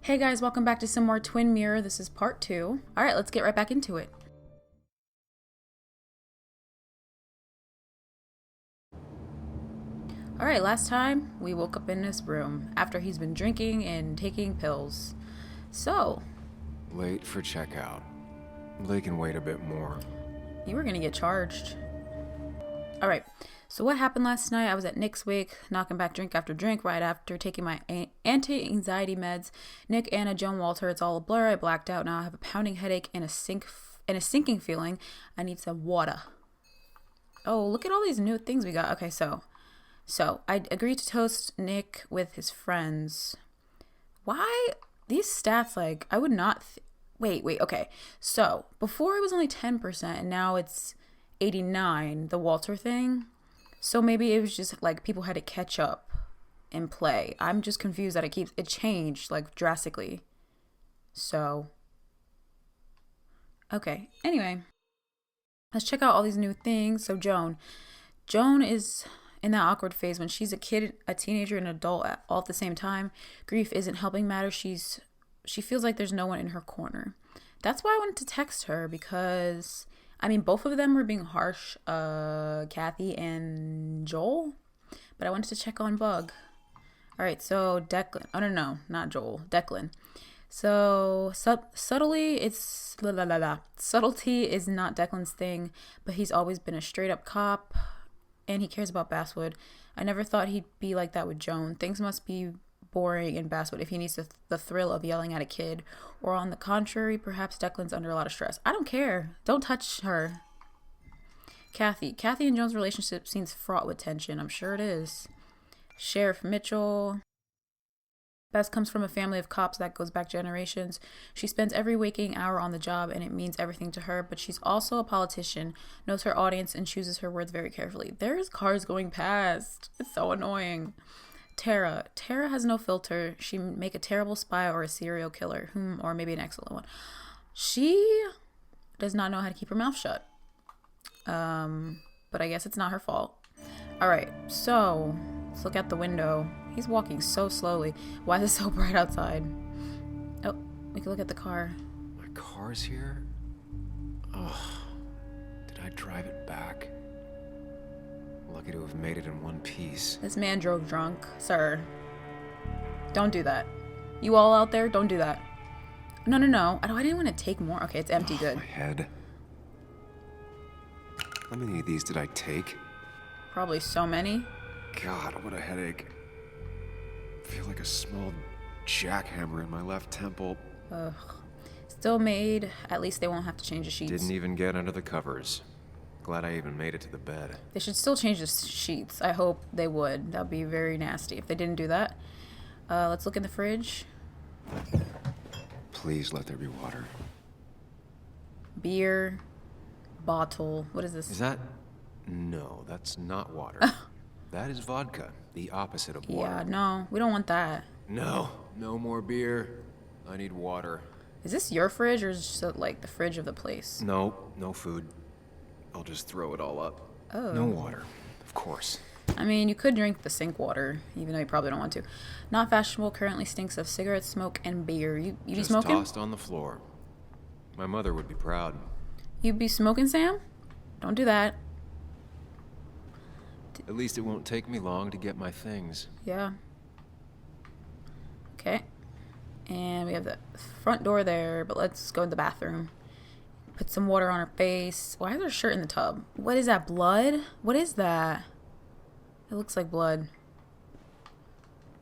Hey guys, welcome back to some more Twin Mirror. This is part 2. Alright, let's get right back into it. Alright, last time we woke up in this room after he's been drinking and taking pills. So, Late for checkout. They can wait a bit more. you were gonna get charged. Alright, so what happened last night? I was at Nick's wake, knocking back drink after drink right after taking my anti-anxiety meds. Nick, Anna, Joan, Walter, it's all a blur. I blacked out. Now I have a pounding headache and a sinking feeling. I need some water. Oh, look at all these new things we got. Okay, so I agreed to toast Nick with his friends. Why these stats? Like, I would not. Wait. Okay. So before it was only 10%, and now it's 89. The Walter thing. So maybe it was just like people had to catch up and play. I'm just confused that it changed like drastically. So okay. Anyway, let's check out all these new things. So Joan is in that awkward phase when she's a kid, a teenager, and an adult all at the same time. Grief isn't helping matters. She feels like there's no one in her corner. That's why I wanted to text her, because I mean, both of them were being harsh, Kathy and Joel, but I wanted to check on Bug. All right, so Declan. Oh, no, not Joel. Declan. So subtlety is not Declan's thing, but he's always been a straight up cop, and he cares about Basswood. I never thought he'd be like that with Joan. Things must be boring in Basswood if he needs the thrill of yelling at a kid, or on the contrary, perhaps Declan's under a lot of stress. I don't care. Don't touch her. Kathy and Joan's relationship seems fraught with tension. I'm sure it is. Sheriff Mitchell. Bess comes from a family of cops that goes back generations. She spends every waking hour on the job, and it means everything to her, but she's also a politician, knows her audience, and chooses her words very carefully. There's cars going past. It's so annoying. Tara has no filter. She make a terrible spy or a serial killer, or maybe an excellent one. She does not know how to keep her mouth shut. But I guess it's not her fault. All right, so let's look out the window. He's walking so slowly. Why is it so bright outside? Oh, we can look at the car. My car's here? Ugh. Did I drive it back? Lucky to have made it in one piece. This man drove drunk. Sir, don't do that. You all out there, don't do that. No. I didn't want to take more. Okay, it's empty. Good. My head. How many of these did I take? Probably so many. God, what a headache. I feel like a small jackhammer in my left temple. Ugh. Still made. At least they won't have to change the sheets. Didn't even get under the covers. Glad I even made it to the bed. They should still change the sheets. I hope they would. That would be very nasty if they didn't do that. Let's look in the fridge. Please let there be water. Beer. Bottle. What is this? Is that? No, that's not water. That is vodka. The opposite of water. Yeah, no. We don't want that. No more beer. I need water. Is this your fridge, or is it like the fridge of the place? No food. I'll just throw it all up. Oh. No water, of course. I mean, you could drink the sink water, even though you probably don't want to. Not fashionable, currently stinks of cigarette smoke and beer. You be Just smoking? tossed on the floor. My mother would be proud. You be smoking, Sam? Don't do that. At least it won't take me long to get my things. Yeah. Okay. And we have the front door there, but let's go in the bathroom. Put some water on her face. Why is her shirt in the tub? What is that, blood? What is that? It looks like blood.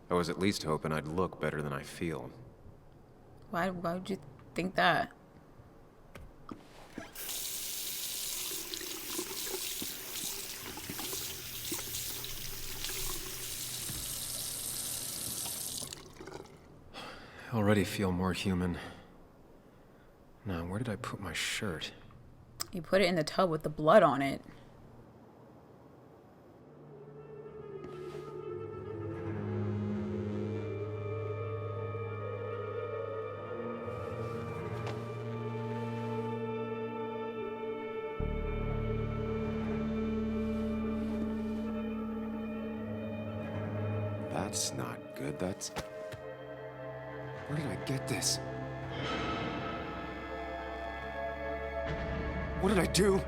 I was at least hoping I'd look better than I feel. Why would you think that? I already feel more human. Now, where did I put my shirt? You put it in the tub with the blood on it. That's not good. Where did I get this? What did I do?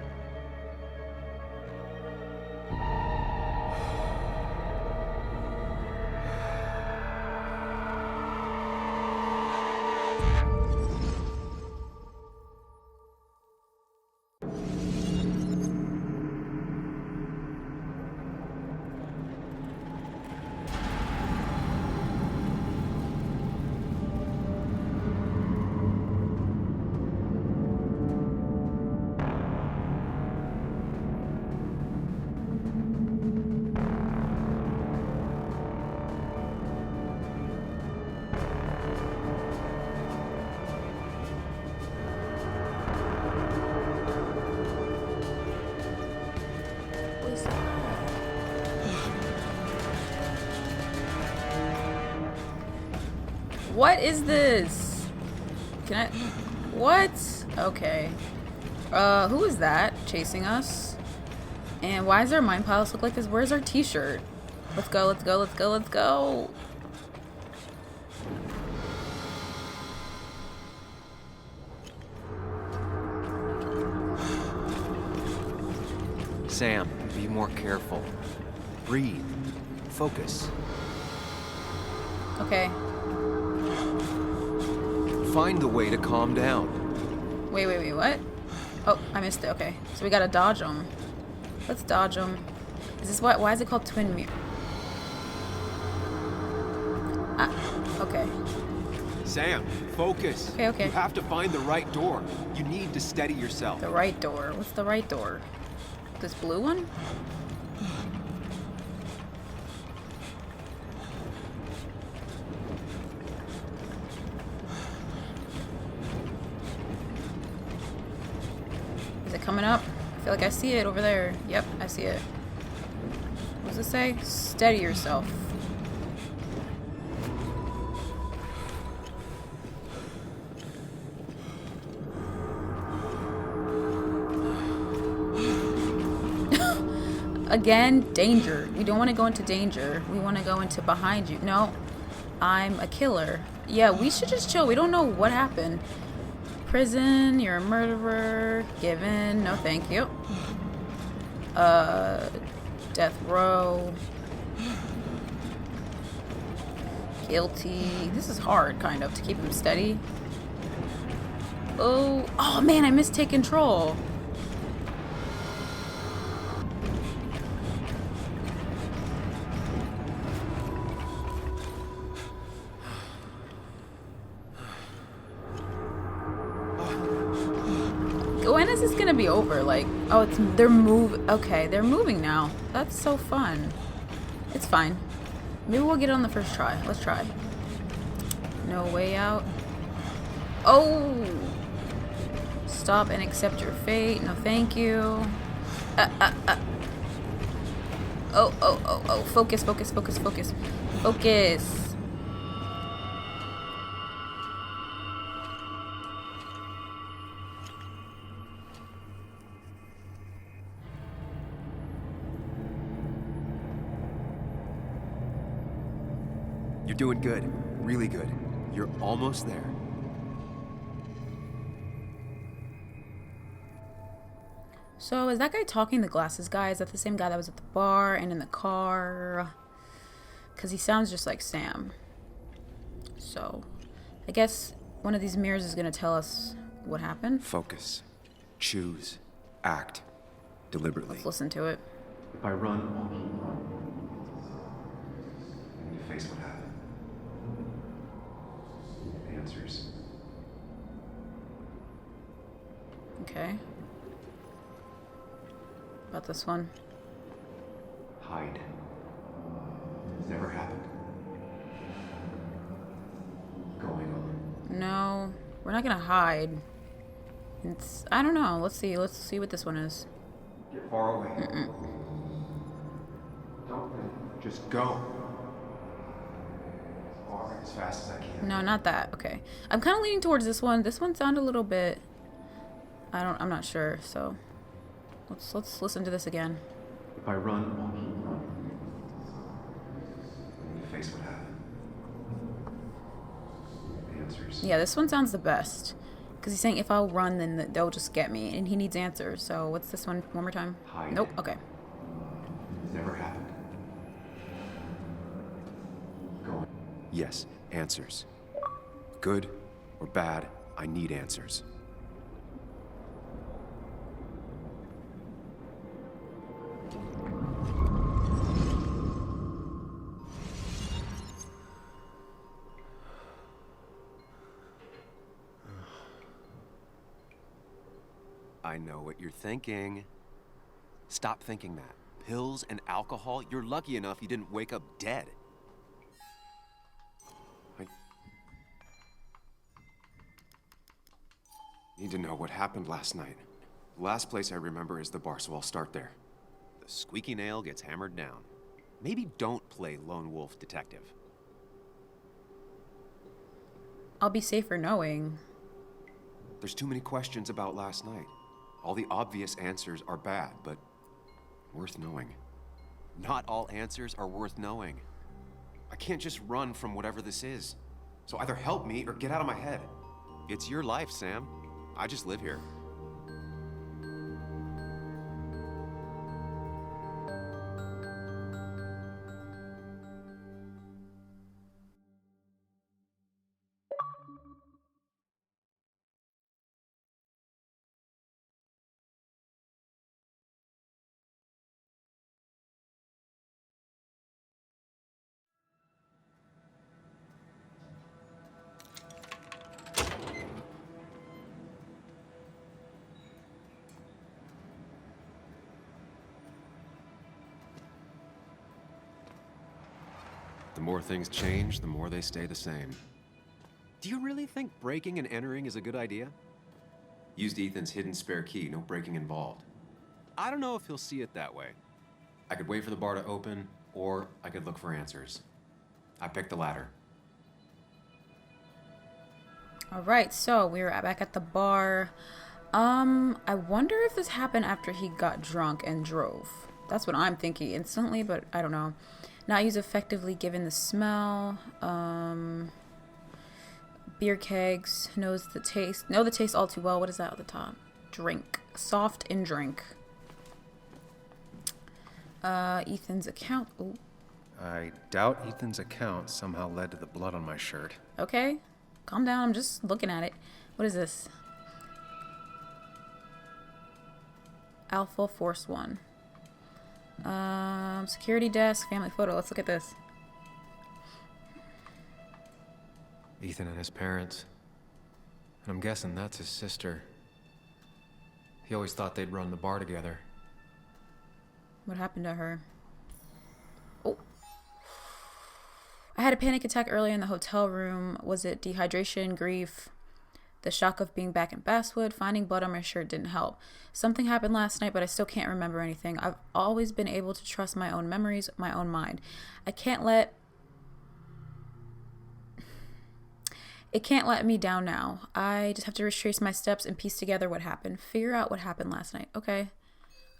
What is this? Can I... What? Okay. Who is that chasing us? And why does our mind palace look like this? Where's our t-shirt? Let's go, let's go, let's go, let's go. Sam, be more careful. Breathe. Focus. Okay. Find the way to calm down. Wait, what? Oh, I missed it. Okay. So we gotta dodge them. Let's dodge them. Is this what? Why is it called twin mirror? Ah, okay. Sam, focus. Okay. You have to find the right door. You need to steady yourself. The right door. What's the right door? This blue one? Is it coming up? I feel like I see it over there. Yep, I see it. What does it say? Steady yourself. Again, danger. We don't want to go into danger. We want to go into behind you. No, I'm a killer. Yeah, we should just chill. We don't know what happened. Prison, you're a murderer. Given, no thank you. Death row. Guilty. This is hard, kind of, to keep him steady. Oh man, I missed take control. When is this gonna be over? Like, oh, they're moving now. That's so fun. It's fine. Maybe we'll get it on the first try. Let's try. No way out. Oh! Stop and accept your fate. No, thank you. Oh. Focus. Focus. You're doing good. Really good. You're almost there. So, is that guy talking, the glasses guy? Is that the same guy that was at the bar and in the car? Because he sounds just like Sam. So, I guess one of these mirrors is going to tell us what happened. Focus. Choose. Act. Deliberately. Let's listen to it. If I run, I'll keep running. And you face what happened. Answers. Okay. About this one. Hide. It's never happened. Going on. No, we're not gonna hide. I don't know. Let's see what this one is. Get far away. Don't think. Just go. As fast as I can. No, not that. Okay. I'm kind of leaning towards this one. This one sounded a little bit... I'm not sure, so... Let's listen to this again. If I run, I'll keep running. And you face what happened. answers. Yeah, this one sounds the best. Because he's saying if I'll run, then they'll just get me. And he needs answers. So what's this one? One more time? Hide. Nope. Okay. It's never happened. Go on. Yes, answers. Good or bad, I need answers. I know what you're thinking. Stop thinking that. Pills and alcohol, you're lucky enough you didn't wake up dead. I need to know what happened last night. The last place I remember is the bar, so I'll start there. The squeaky nail gets hammered down. Maybe don't play lone wolf detective. I'll be safer knowing. There's too many questions about last night. All the obvious answers are bad, but worth knowing. Not all answers are worth knowing. I can't just run from whatever this is. So either help me or get out of my head. It's your life, Sam. I just live here. The more things change, the more they stay the same. Do you really think breaking and entering is a good idea? Used Ethan's hidden spare key, no breaking involved. I don't know if he'll see it that way. I could wait for the bar to open, or I could look for answers. I picked the latter. All right, so we're back at the bar. I wonder if this happened after he got drunk and drove. That's what I'm thinking instantly, but I don't know. Not used effectively given the smell. Beer kegs. Know the taste all too well. What is that at the top? Drink. Soft in drink. Ethan's account. Ooh. I doubt Ethan's account somehow led to the blood on my shirt. Okay. Calm down. I'm just looking at it. What is this? Alpha Force 1. Security desk, family photo. Let's look at this. Ethan and his parents. And I'm guessing that's his sister. He always thought they'd run the bar together. What happened to her? Oh. I had a panic attack earlier in the hotel room. Was it dehydration, grief? The shock of being back in Basswood, finding blood on my shirt didn't help. Something happened last night, but I still can't remember anything. I've always been able to trust my own memories, my own mind. It can't let me down now. I just have to retrace my steps and piece together what happened. Figure out what happened last night. Okay.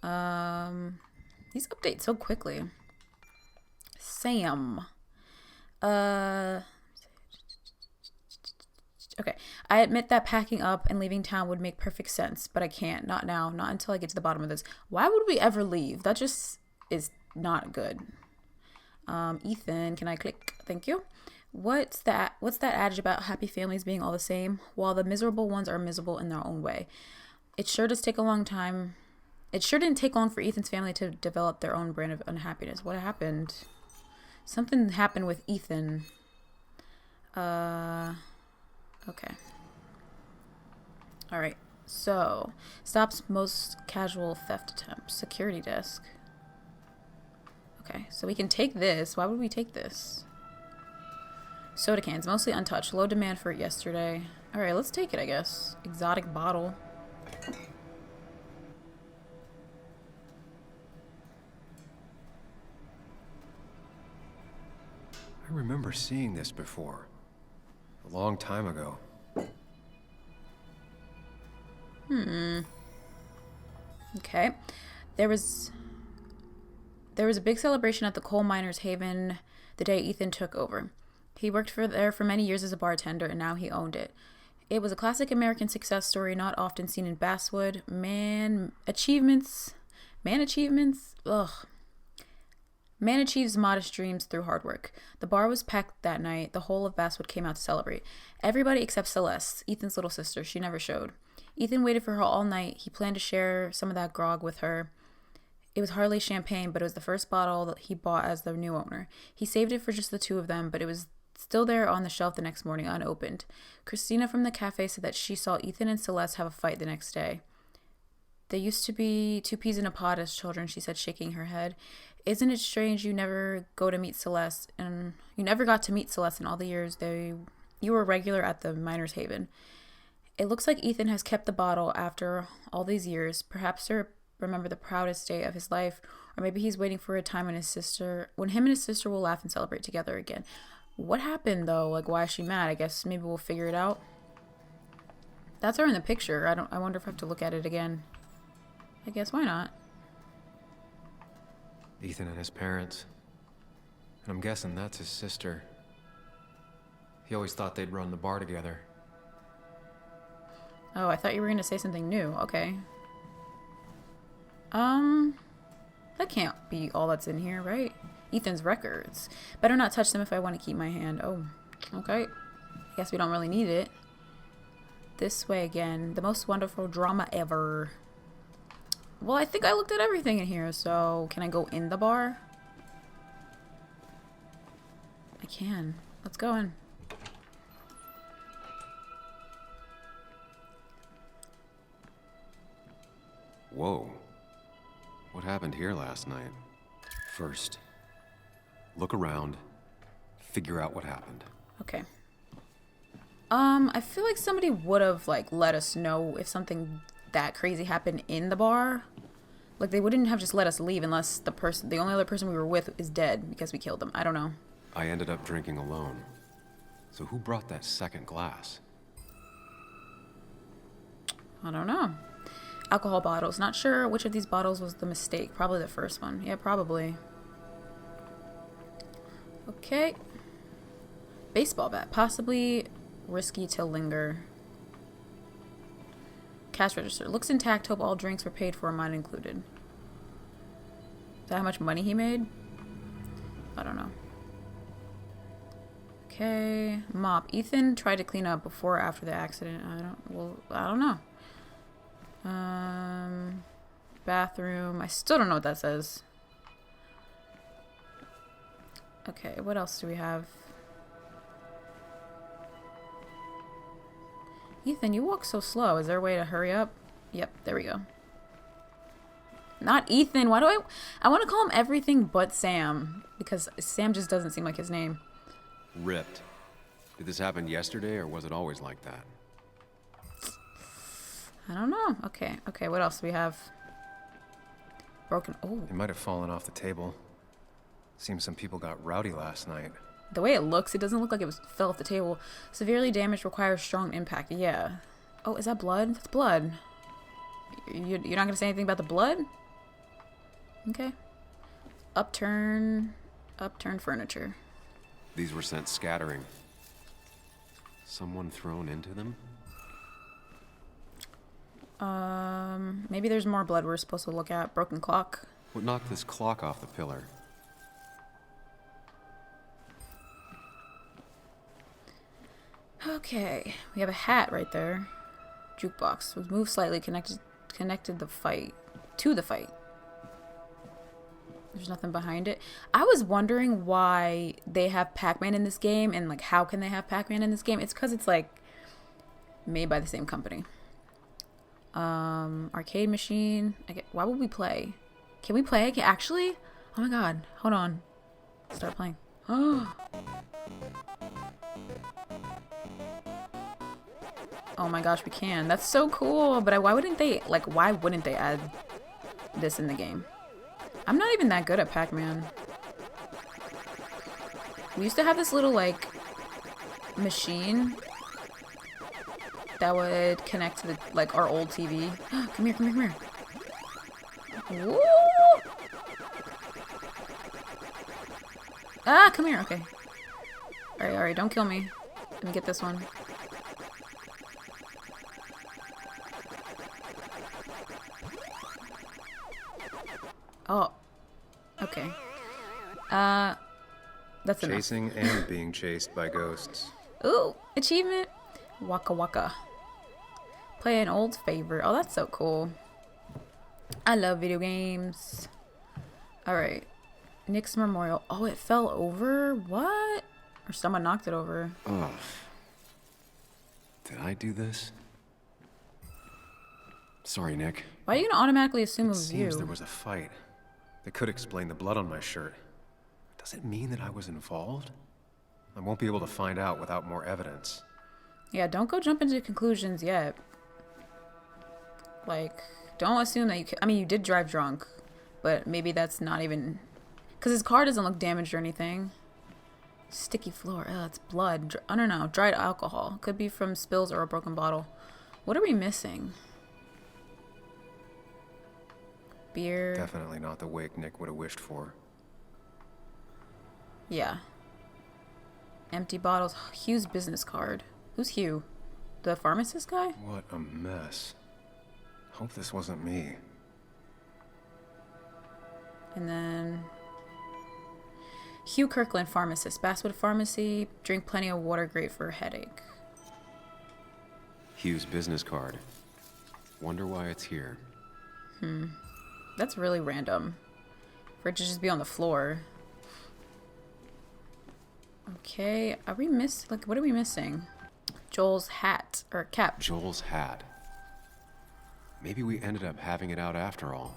These update so quickly. Sam. Okay, I admit that packing up and leaving town would make perfect sense, but I can't. Not now. Not until I get to the bottom of this. Why would we ever leave? That just is not good. Ethan, can I click? Thank you. What's that adage about happy families being all the same? While the miserable ones are miserable in their own way. It sure does take a long time. It sure didn't take long for Ethan's family to develop their own brand of unhappiness. What happened? Something happened with Ethan. Okay. All right. So, stops most casual theft attempts. Security desk. Okay, so we can take this. Why would we take this? Soda cans, mostly untouched. Low demand for it yesterday. All right, let's take it, I guess. Exotic bottle. I remember seeing this before. A long time ago. Okay. There was a big celebration at the coal miners' haven the day Ethan took over. He worked there for many years as a bartender, and now he owned it. It was a classic American success story, not often seen in Basswood. Man achievements. Ugh. Man achieves modest dreams through hard work. The bar was packed that night. The whole of Basswood came out to celebrate. Everybody except Celeste, Ethan's little sister. She never showed. Ethan waited for her all night. He planned to share some of that grog with her. It was hardly champagne, but it was the first bottle that he bought as the new owner. He saved it for just the two of them, but it was still there on the shelf the next morning, unopened. Christina from the cafe said that she saw Ethan and Celeste have a fight the next day. They used to be two peas in a pod as children, she said, shaking her head. Isn't it strange you never got to meet Celeste in all the years you were regular at the Miners' Haven? It looks like Ethan has kept the bottle after all these years, perhaps to remember the proudest day of his life, or maybe he's waiting for a time when him and his sister will laugh and celebrate together again. What happened though? Like, why is she mad? I guess maybe we'll figure it out. That's her in the picture. I wonder if I have to look at it again. I guess why not? Ethan and his parents. And I'm guessing that's his sister. He always thought they'd run the bar together. Oh, I thought you were going to say something new. Okay. That can't be all that's in here, right? Ethan's records. Better not touch them if I want to keep my hand. Oh, okay. I guess we don't really need it. This way again. The most wonderful drama ever. Well, I think I looked at everything in here, so can I go in the bar? I can. Let's go in. Whoa. What happened here last night? First, look around, figure out what happened. Okay. I feel like somebody would have, like, let us know if something that crazy happened in the bar. Like, they wouldn't have just let us leave unless the only other person we were with is dead because we killed them. I don't know. I ended up drinking alone. So who brought that second glass? I don't know. Alcohol bottles. Not sure which of these bottles was the mistake. Probably the first one. Yeah, probably. Okay. Baseball bat. Possibly risky to linger. Cash register. Looks intact. Hope all drinks were paid for, mine included. Is that how much money he made? I don't know. Okay. Mop. Ethan tried to clean up before or after the accident. I don't know. Bathroom. I still don't know what that says. Okay, what else do we have? Ethan, you walk so slow. Is there a way to hurry up? Yep, there we go. Not Ethan. Why do I want to call him everything but Sam, because Sam just doesn't seem like his name. Ripped. Did this happen yesterday, or was it always like that? I don't know. Okay, what else do we have? Broken. Oh. It might have fallen off the table. Seems some people got rowdy last night. The way it looks, it doesn't look like it fell off the table. Severely damaged, requires strong impact. Yeah. Oh, is that blood? That's blood. You're not going to say anything about the blood? Okay. Upturn furniture. These were sent scattering. Someone thrown into them? Maybe there's more blood we're supposed to look at. Broken clock. What knocked this clock off the pillar? Okay, we have a hat right there. Jukebox was moved slightly, connected the fight to the fight. There's nothing behind it. I was wondering why they have Pac-Man in this game, and like how can they have Pac-Man in this game? It's because it's like made by the same company. Arcade machine. Why would we play? Can we play? Actually? Oh my god. Hold on. Start playing. Oh my gosh, we can. That's so cool. But why wouldn't they add this in the game? I'm not even that good at Pac-Man. We used to have this little like machine that would connect to our old TV. Come here. Woo! Ah, come here. Okay. Alright, don't kill me. Let me get this one. Oh. Okay. That's enough. Chasing and being chased by ghosts. Ooh, achievement. Waka waka. Play an old favorite. Oh, that's so cool. I love video games. Alright. Nick's memorial. Oh, it fell over? What? Or someone knocked it over. Ugh. Did I do this? Sorry, Nick. Why are you gonna automatically assume it was you? It seems there was a fight. That could explain the blood on my shirt. Does it mean that I was involved? I won't be able to find out without more evidence. Yeah, don't go jump into conclusions yet. Like, don't assume that you I mean, you did drive drunk, but maybe that's not even... Because his car doesn't look damaged or anything. Sticky floor. Oh, it's blood. I don't know. Dried alcohol. Could be from spills or a broken bottle. What are we missing? Beer. Definitely not the wake Nick would have wished for. Yeah. Empty bottles. Hugh's business card. Who's Hugh? The pharmacist guy? What a mess. Hope this wasn't me. And then... Hugh Kirkland, pharmacist. Basswood Pharmacy. Drink plenty of water, great for a headache. Hugh's business card. Wonder why it's here. That's really random. For it to just be on the floor. Okay. Are we what are we missing? Joel's hat. Or cap. Joel's hat. Maybe we ended up having it out after all.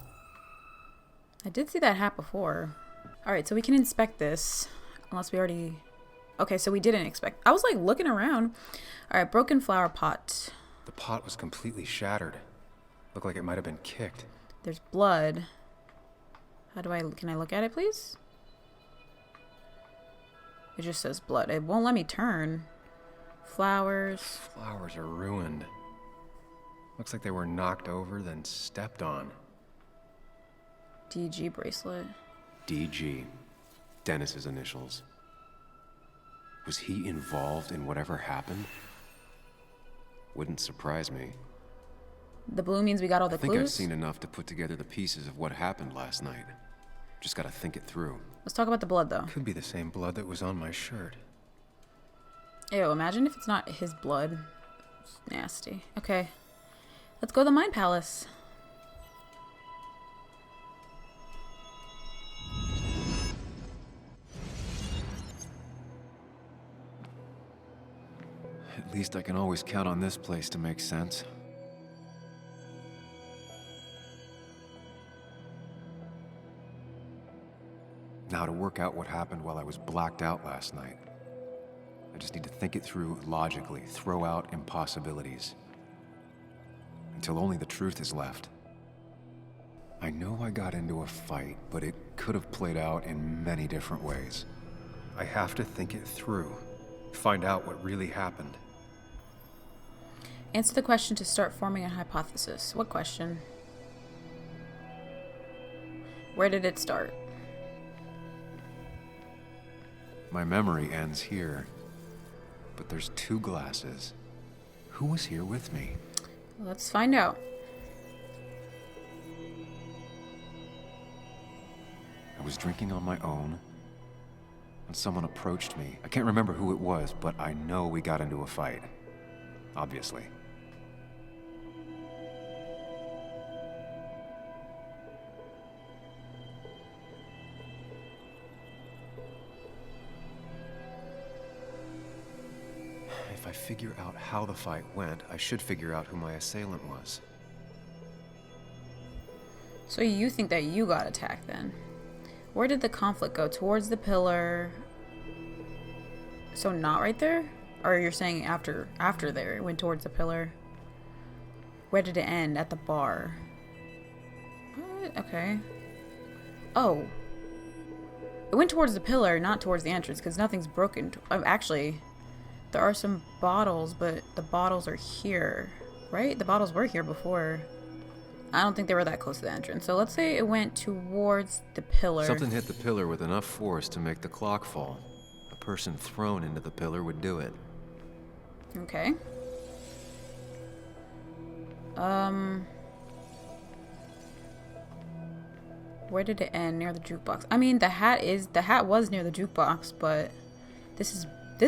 I did see that hat before. Alright, so we can inspect this. Unless we already... Okay, so we didn't expect... I was like looking around. Alright, broken flower pot. The pot was completely shattered. Looked like it might have been kicked. There's blood. Can I look at it, please? It just says blood. It won't let me turn. Flowers. Flowers are ruined. Looks like they were knocked over, then stepped on. DG bracelet. DG. Dennis's initials. Was he involved in whatever happened? Wouldn't surprise me. The blue means we got all the I think clues? I've seen enough to put together the pieces of what happened last night. Just gotta think it through. Let's talk about the blood, though. Could be the same blood that was on my shirt. Ew, imagine if it's not his blood. It's nasty. Okay. Let's go to the Mind Palace. At least I can always count on this place to make sense. Now to work out what happened while I was blacked out last night. I just need to think it through logically, throw out impossibilities. Until only the truth is left. I know I got into a fight, but it could have played out in many different ways. I have to think it through. Find out what really happened. Answer the question to start forming a hypothesis. What question? Where did it start? My memory ends here. But there's 2 glasses. Who was here with me? Let's find out. I was drinking on my own, and someone approached me. I can't remember who it was, but I know we got into a fight. Obviously. If I figure out how the fight went, I should figure out who my assailant was. So you think that you got attacked then? Where did the conflict go? Towards the pillar? So not right there? Or you're saying after there, it went towards the pillar? Where did it end? At the bar? What? Okay. Oh. It went towards the pillar, not towards the entrance, because nothing's broken. Actually, there are some bottles, but the bottles are here, right? The bottles were here before. I don't think they were that close to the entrance. So let's say it went towards the pillar. Something hit the pillar with enough force to make the clock fall. A person thrown into the pillar would do it. Okay. Where did it end? Near the jukebox. I mean, the hat was near the jukebox, but this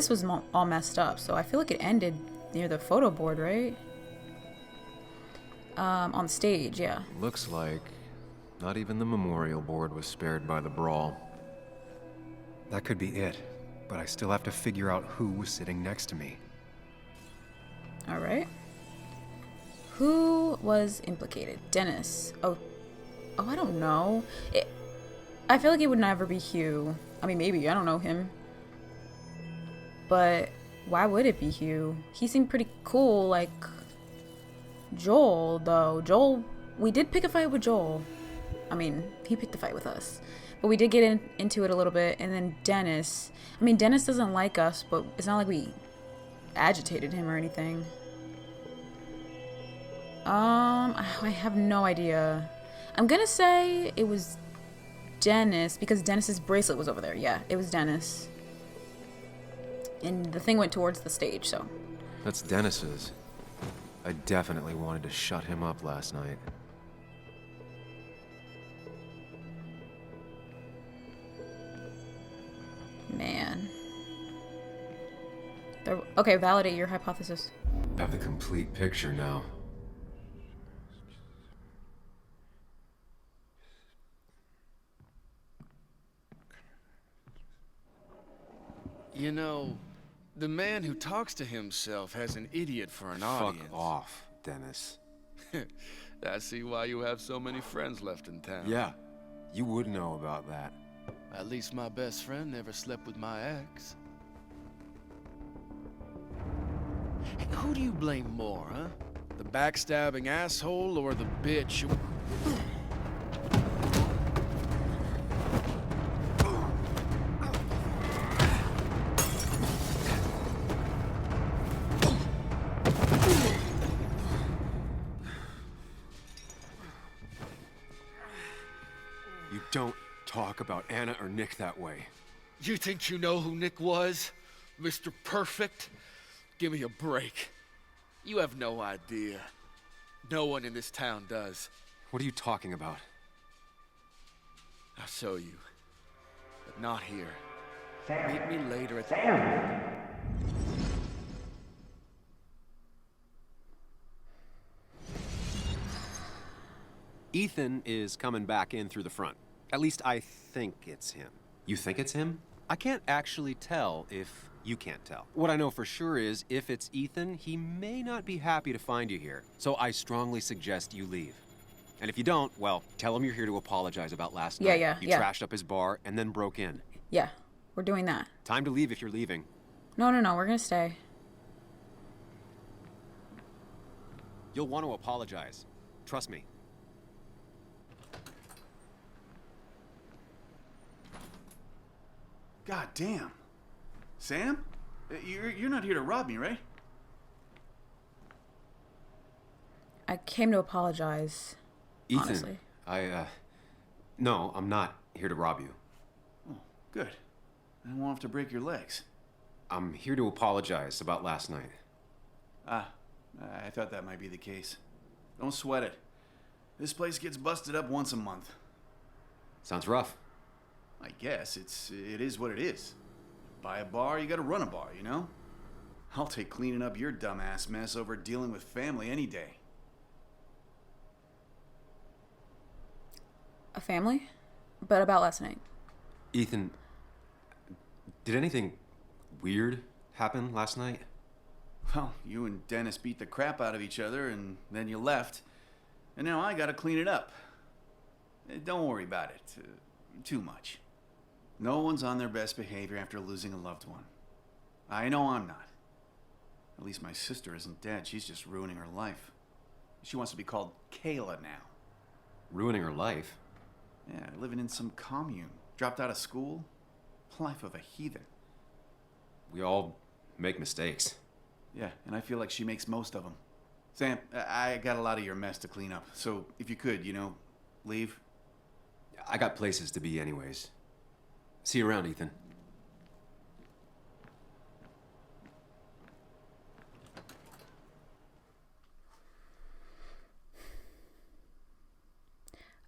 was all messed up. So I feel like it ended near the photo board, right? On stage, yeah. Looks like not even the memorial board was spared by the brawl. That could be it, but I still have to figure out who was sitting next to me. All right. Who was implicated? Dennis. Oh, I don't know. I feel like it would never be Hugh. I mean, maybe. I don't know him. But why would it be Hugh? He seemed pretty cool, like Joel, though. We did pick a fight with Joel. I mean, he picked a fight with us. But we did get into it a little bit. And then Dennis. I mean, Dennis doesn't like us, but it's not like we agitated him or anything. I have no idea. I'm gonna say it was Dennis because Dennis's bracelet was over there. Yeah, it was Dennis. And the thing went towards the stage, so. That's Dennis's. I definitely wanted to shut him up last night. Man. Okay, validate your hypothesis. I have the complete picture now. You know, the man who talks to himself has an idiot for an audience. Fuck off, Dennis. I see why you have so many friends left in town. Yeah, you would know about that. At least my best friend never slept with my ex. Hey, who do you blame more, huh? The backstabbing asshole or the bitch who... You don't talk about Anna or Nick that way. You think you know who Nick was? Mr. Perfect? Give me a break. You have no idea. No one in this town does. What are you talking about? I'll show you. But not here. Meet me later at Ethan is coming back in through the front. At least I think it's him. You think it's him? I can't actually tell if you can't tell. What I know for sure is if it's Ethan, he may not be happy to find you here. So I strongly suggest you leave. And if you don't, well, tell him you're here to apologize about last night. Yeah. You trashed up his bar and then broke in. Yeah, we're doing that. Time to leave if you're leaving. No, we're gonna stay. You'll want to apologize. Trust me. God damn. Sam? You're not here to rob me, right? I came to apologize. Ethan, honestly. No, I'm not here to rob you. Oh, good. I won't have to break your legs. I'm here to apologize about last night. I thought that might be the case. Don't sweat it. This place gets busted up once a month. Sounds rough. I guess it is what it is. Buy a bar, you gotta run a bar, you know? I'll take cleaning up your dumbass mess over dealing with family any day. A family? But about last night. Ethan, did anything weird happen last night? Well, you and Dennis beat the crap out of each other and then you left. And now I gotta clean it up. Don't worry about it too much. No one's on their best behavior after losing a loved one. I know I'm not. At least my sister isn't dead. She's just ruining her life. She wants to be called Kayla now. Ruining her life? Yeah, living in some commune. Dropped out of school. Life of a heathen. We all make mistakes. Yeah, and I feel like she makes most of them. Sam, I got a lot of your mess to clean up. So if you could, leave. I got places to be anyways. See you around, Ethan.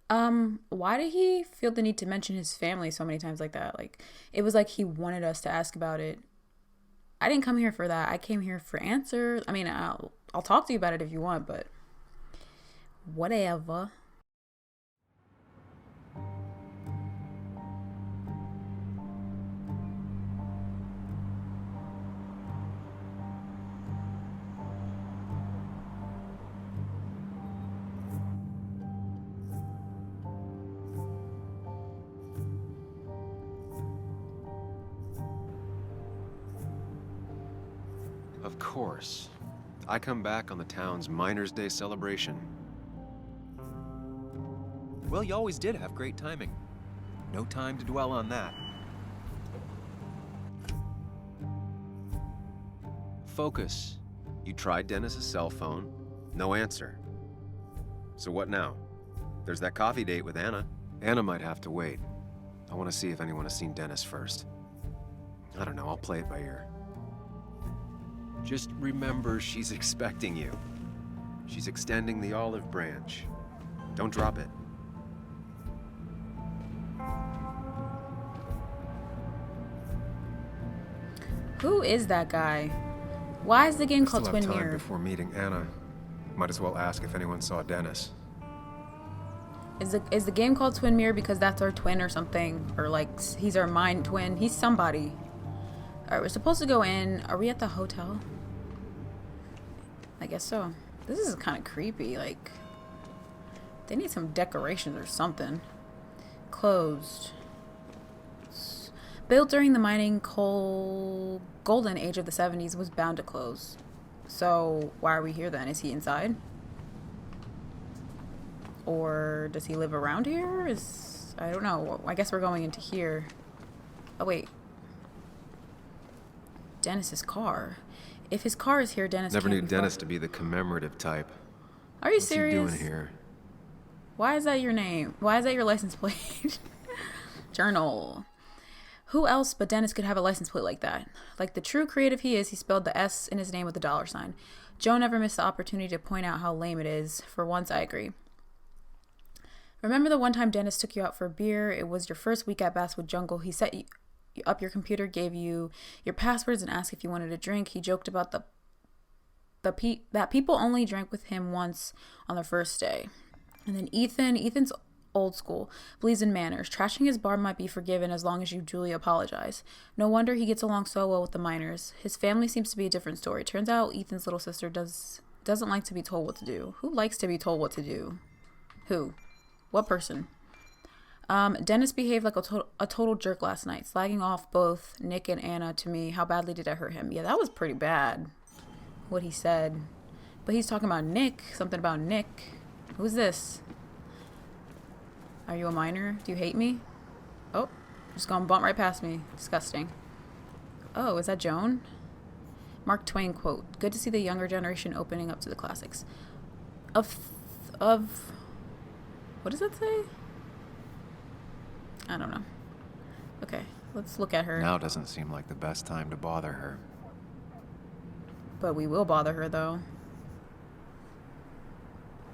Why did he feel the need to mention his family so many times like that? Like, it was like he wanted us to ask about it. I didn't come here for that. I came here for answers. I mean, I'll talk to you about it if you want, but whatever. Of course. I come back on the town's Miners' Day celebration. Well, you always did have great timing. No time to dwell on that. Focus. You tried Dennis's cell phone. No answer. So what now? There's that coffee date with Anna. Anna might have to wait. I want to see if anyone has seen Dennis first. I don't know, I'll play it by ear. Just remember she's expecting you. She's extending the olive branch. Don't drop it. Who is that guy? Why is the game called Still have Twin time Mirror? before meeting Anna. Might as well ask if anyone saw Dennis. Is the game called Twin Mirror because that's our twin or something? Or like he's our mind twin? He's somebody. Alright, we're supposed to go in. Are we at the hotel? I guess so. This is kind of creepy. Like, they need some decorations or something. Closed. Built during the mining coal golden age of the 70s, was bound to close. So why are we here then? Is he inside? Or does he live around here? I don't know. I guess we're going into here. Oh wait. Dennis's car. If his car is here, Dennis Never can't knew be far. Dennis to be the commemorative type. Are you What's serious? he doing here? Why is that your name? Why is that your license plate? Journal. Who else but Dennis could have a license plate like that? Like the true creative he is, he spelled the S in his name with a $sign. Joe never missed the opportunity to point out how lame it is. For once, I agree. Remember the one time Dennis took you out for a beer? It was your first week at Basswood Jungle. He set you up your computer, gave you your passwords, and asked if you wanted a drink. He joked about that people only drank with him once on their first day. And then Ethan's old school, believes in manners. Trashing his bar might be forgiven as long as you duly apologize. No wonder he gets along so well with the miners. His family seems to be a different story. Turns out Ethan's little sister doesn't like to be told what to do. Who likes to be told what to do? Who? What person? Dennis behaved like a total jerk last night, slagging off both Nick and Anna to me. How badly did I hurt him? Yeah, that was pretty bad, what he said. But he's talking about Nick, something about Nick. Who's this? Are you a minor? Do you hate me? Oh, just gonna bump right past me. Disgusting. Oh, is that Joan? Mark Twain quote. Good to see the younger generation opening up to the classics. Of, what does that say? I don't know. Okay, let's look at her. Now doesn't seem like the best time to bother her. But we will bother her, though.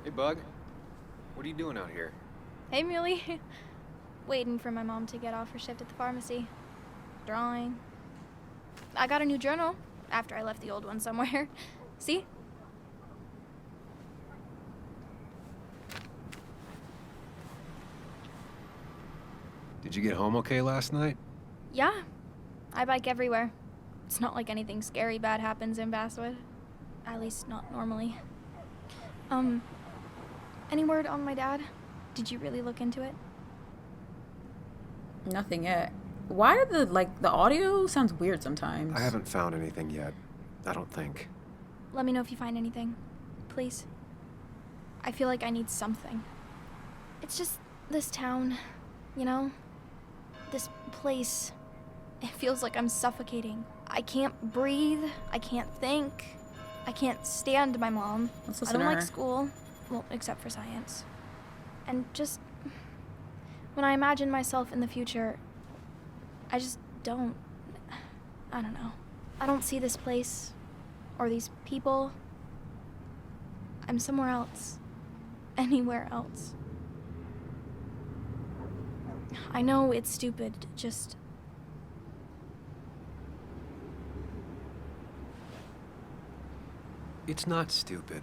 Hey, Bug. What are you doing out here? Hey, Muley. Waiting for my mom to get off her shift at the pharmacy. Drawing. I got a new journal after I left the old one somewhere. See? Did you get home okay last night? Yeah. I bike everywhere. It's not like anything scary bad happens in Basswood. At least not normally. Any word on my dad? Did you really look into it? Nothing yet. Why did the audio sounds weird sometimes? I haven't found anything yet. I don't think. Let me know if you find anything. Please. I feel like I need something. It's just this town, you know? This place. It feels like I'm suffocating. I can't breathe. I can't think. I can't stand my mom. Let's I listen don't to like her. school. Well, except for science. And just when I imagine myself in the future, I just don't. I don't know. I don't see this place or these people. I'm somewhere else. Anywhere else. I know it's stupid, just... It's not stupid.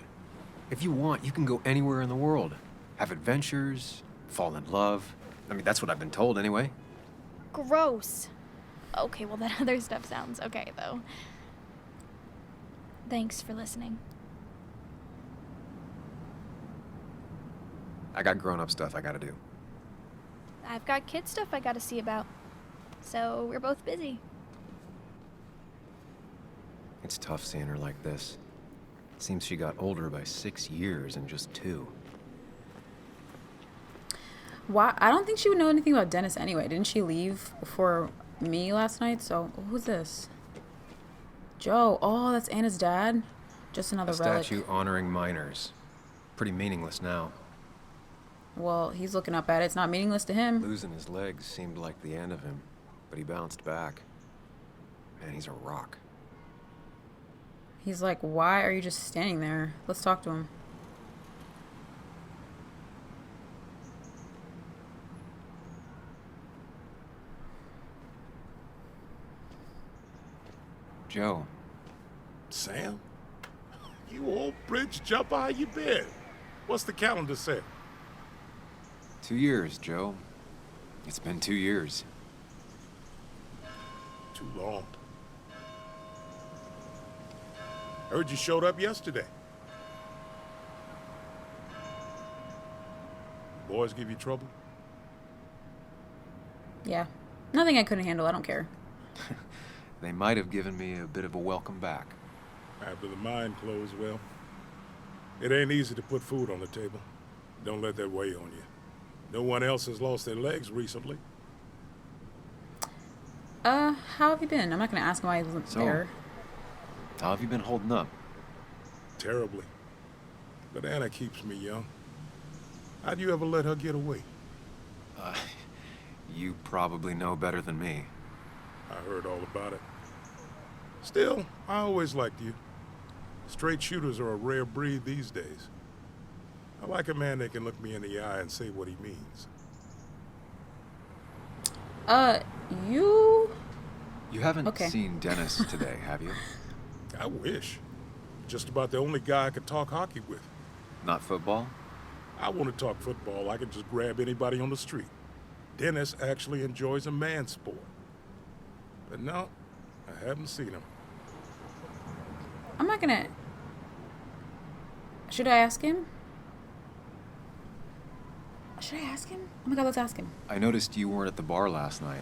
If you want, you can go anywhere in the world. Have adventures, fall in love. I mean, that's what I've been told anyway. Gross. Okay, well, that other stuff sounds okay, though. Thanks for listening. I got grown-up stuff I gotta do. I've got kid stuff I gotta see about. So we're both busy. It's tough seeing her like this. Seems she got older by 6 years in just 2. Why? I don't think she would know anything about Dennis anyway. Didn't she leave before me last night? So who's this? Joe. Oh, that's Anna's dad. Just another A relic. statue honoring miners. Pretty meaningless now. Well, he's looking up at it. It's not meaningless to him. Losing his legs seemed like the end of him, but he bounced back. Man, he's a rock. He's like, why are you just standing there? Let's talk to him. Joe. Sam? You old bridge jumper, how you been? What's the calendar say? 2 years, Joe. It's been 2 years. Too long. Heard you showed up yesterday. Boys give you trouble? Yeah. Nothing I couldn't handle. I don't care. They might have given me a bit of a welcome back. After the mine closed, well, it ain't easy to put food on the table. Don't let that weigh on you. No one else has lost their legs recently. How have you been? I'm not gonna ask him why he wasn't there. How have you been holding up? Terribly. But Anna keeps me young. How'd you ever let her get away? You probably know better than me. I heard all about it. Still, I always liked you. Straight shooters are a rare breed these days. I like a man that can look me in the eye and say what he means. You... You haven't Okay. seen Dennis today, have you? I wish. Just about the only guy I could talk hockey with. Not football? I want to talk football. I can just grab anybody on the street. Dennis actually enjoys a man's sport. But no, I haven't seen him. I'm not gonna... Should I ask him? Should I ask him? Oh my god, let's ask him. I noticed you weren't at the bar last night.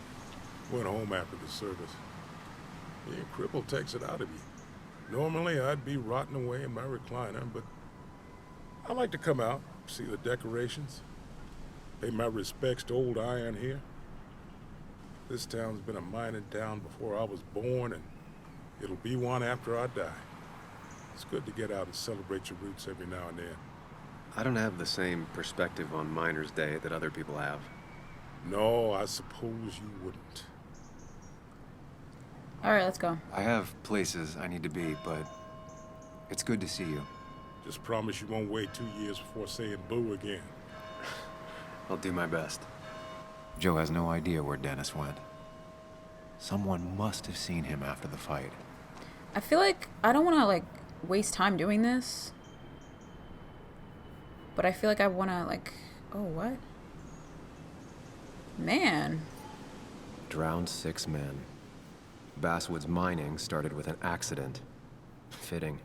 Went home after the service. Yeah, cripple takes it out of you. Normally, I'd be rotting away in my recliner, but I like to come out, see the decorations, pay my respects to old Iron here. This town's been a mining town before I was born, and it'll be one after I die. It's good to get out and celebrate your roots every now and then. I don't have the same perspective on Miners' Day that other people have. No, I suppose you wouldn't. Alright, let's go. I have places I need to be, but it's good to see you. Just promise you won't wait 2 years before saying boo again. I'll do my best. Joe has no idea where Dennis went. Someone must have seen him after the fight. I feel like I don't want to, like, waste time doing this. But I feel like I want to, like... Oh, what? Man. Drowned 6 men. Basswood's mining started with an accident. Fitting.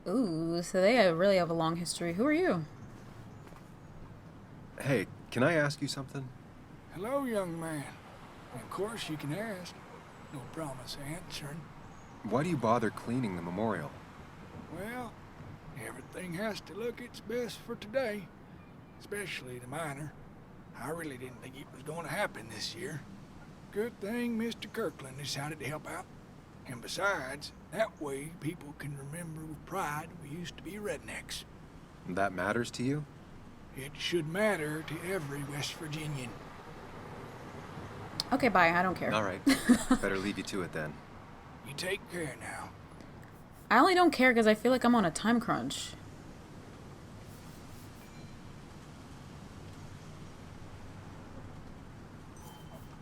Ooh, so they really have a long history. Who are you? Hey, can I ask you something? Hello, young man. Of course you can ask. No promise answering. Why do you bother cleaning the memorial? Well, everything has to look its best for today. Especially the miner. I really didn't think it was going to happen this year. Good thing Mr. Kirkland decided to help out. And besides, that way people can remember with pride we used to be rednecks. That matters to you? It should matter to every West Virginian. Okay, bye. I don't care. All right. Better leave you to it then. You take care now. I only don't care because I feel like I'm on a time crunch.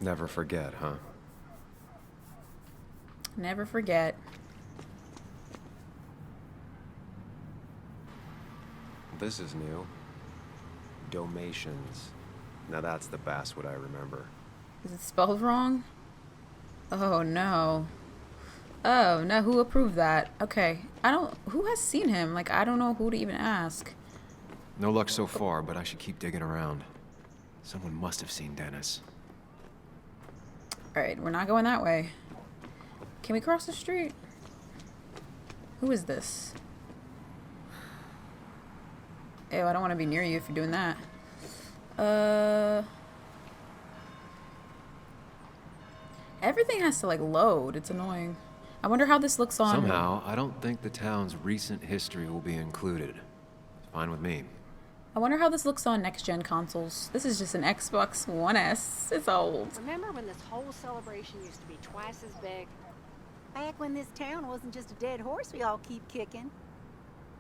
Never forget, huh? Never forget. This is new. Domations. Now that's the Basswood I remember. Is it spelled wrong? Oh no. Oh no, who approved that? Okay. Who has seen him? Like, I don't know who to even ask. No luck so far, but I should keep digging around. Someone must have seen Dennis. Alright, we're not going that way. Can we cross the street? Who is this? Ew, I don't want to be near you if you're doing that. Everything has to, like, load. It's annoying. I wonder how this looks on... Somehow, I don't think the town's recent history will be included. Fine with me. I wonder how this looks on next-gen consoles. This is just an Xbox One S. It's old. Remember when this whole celebration used to be twice as big? Back when this town wasn't just a dead horse we all keep kicking.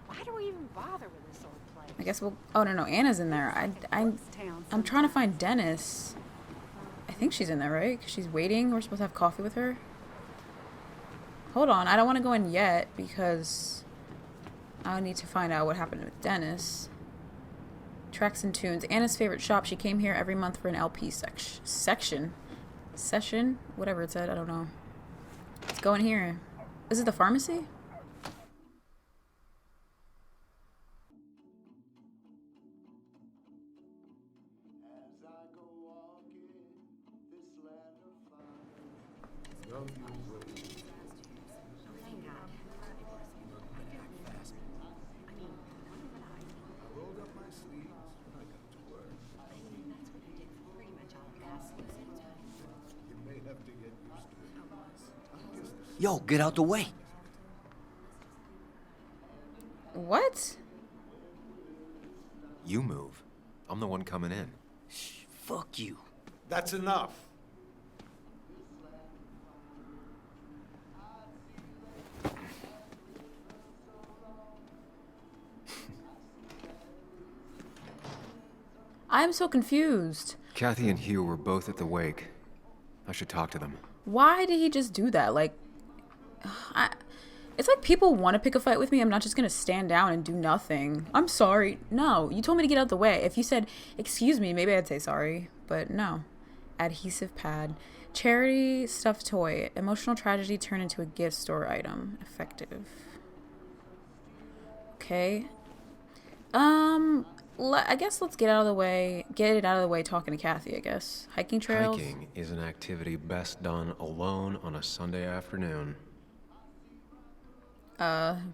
Why do we even bother with this old place? I guess we'll... Oh, no, Anna's in there. I'm trying to find Dennis. I think she's in there, right? 'Cause she's waiting. We're supposed to have coffee with her. Hold on. I don't want to go in yet because I need to find out what happened with Dennis. Tracks and tunes. Anna's favorite shop. She came here every month for an LP session. Whatever it said. I don't know. Let's go in here. Is it the pharmacy? Yo, get out the way. What? You move. I'm the one coming in. Shh, fuck you. That's enough. I am so confused. Kathy and Hugh were both at the wake. I should talk to them. Why did he just do that? Like, it's like people want to pick a fight with me. I'm not just going to stand down and do nothing. I'm sorry. No, you told me to get out the way. If you said, excuse me, maybe I'd say sorry. But no. Adhesive pad. Charity stuffed toy. Emotional tragedy turned into a gift store item. Effective. Okay. I guess let's get it out of the way talking to Kathy, I guess. Hiking trails. Hiking is an activity best done alone on a Sunday afternoon.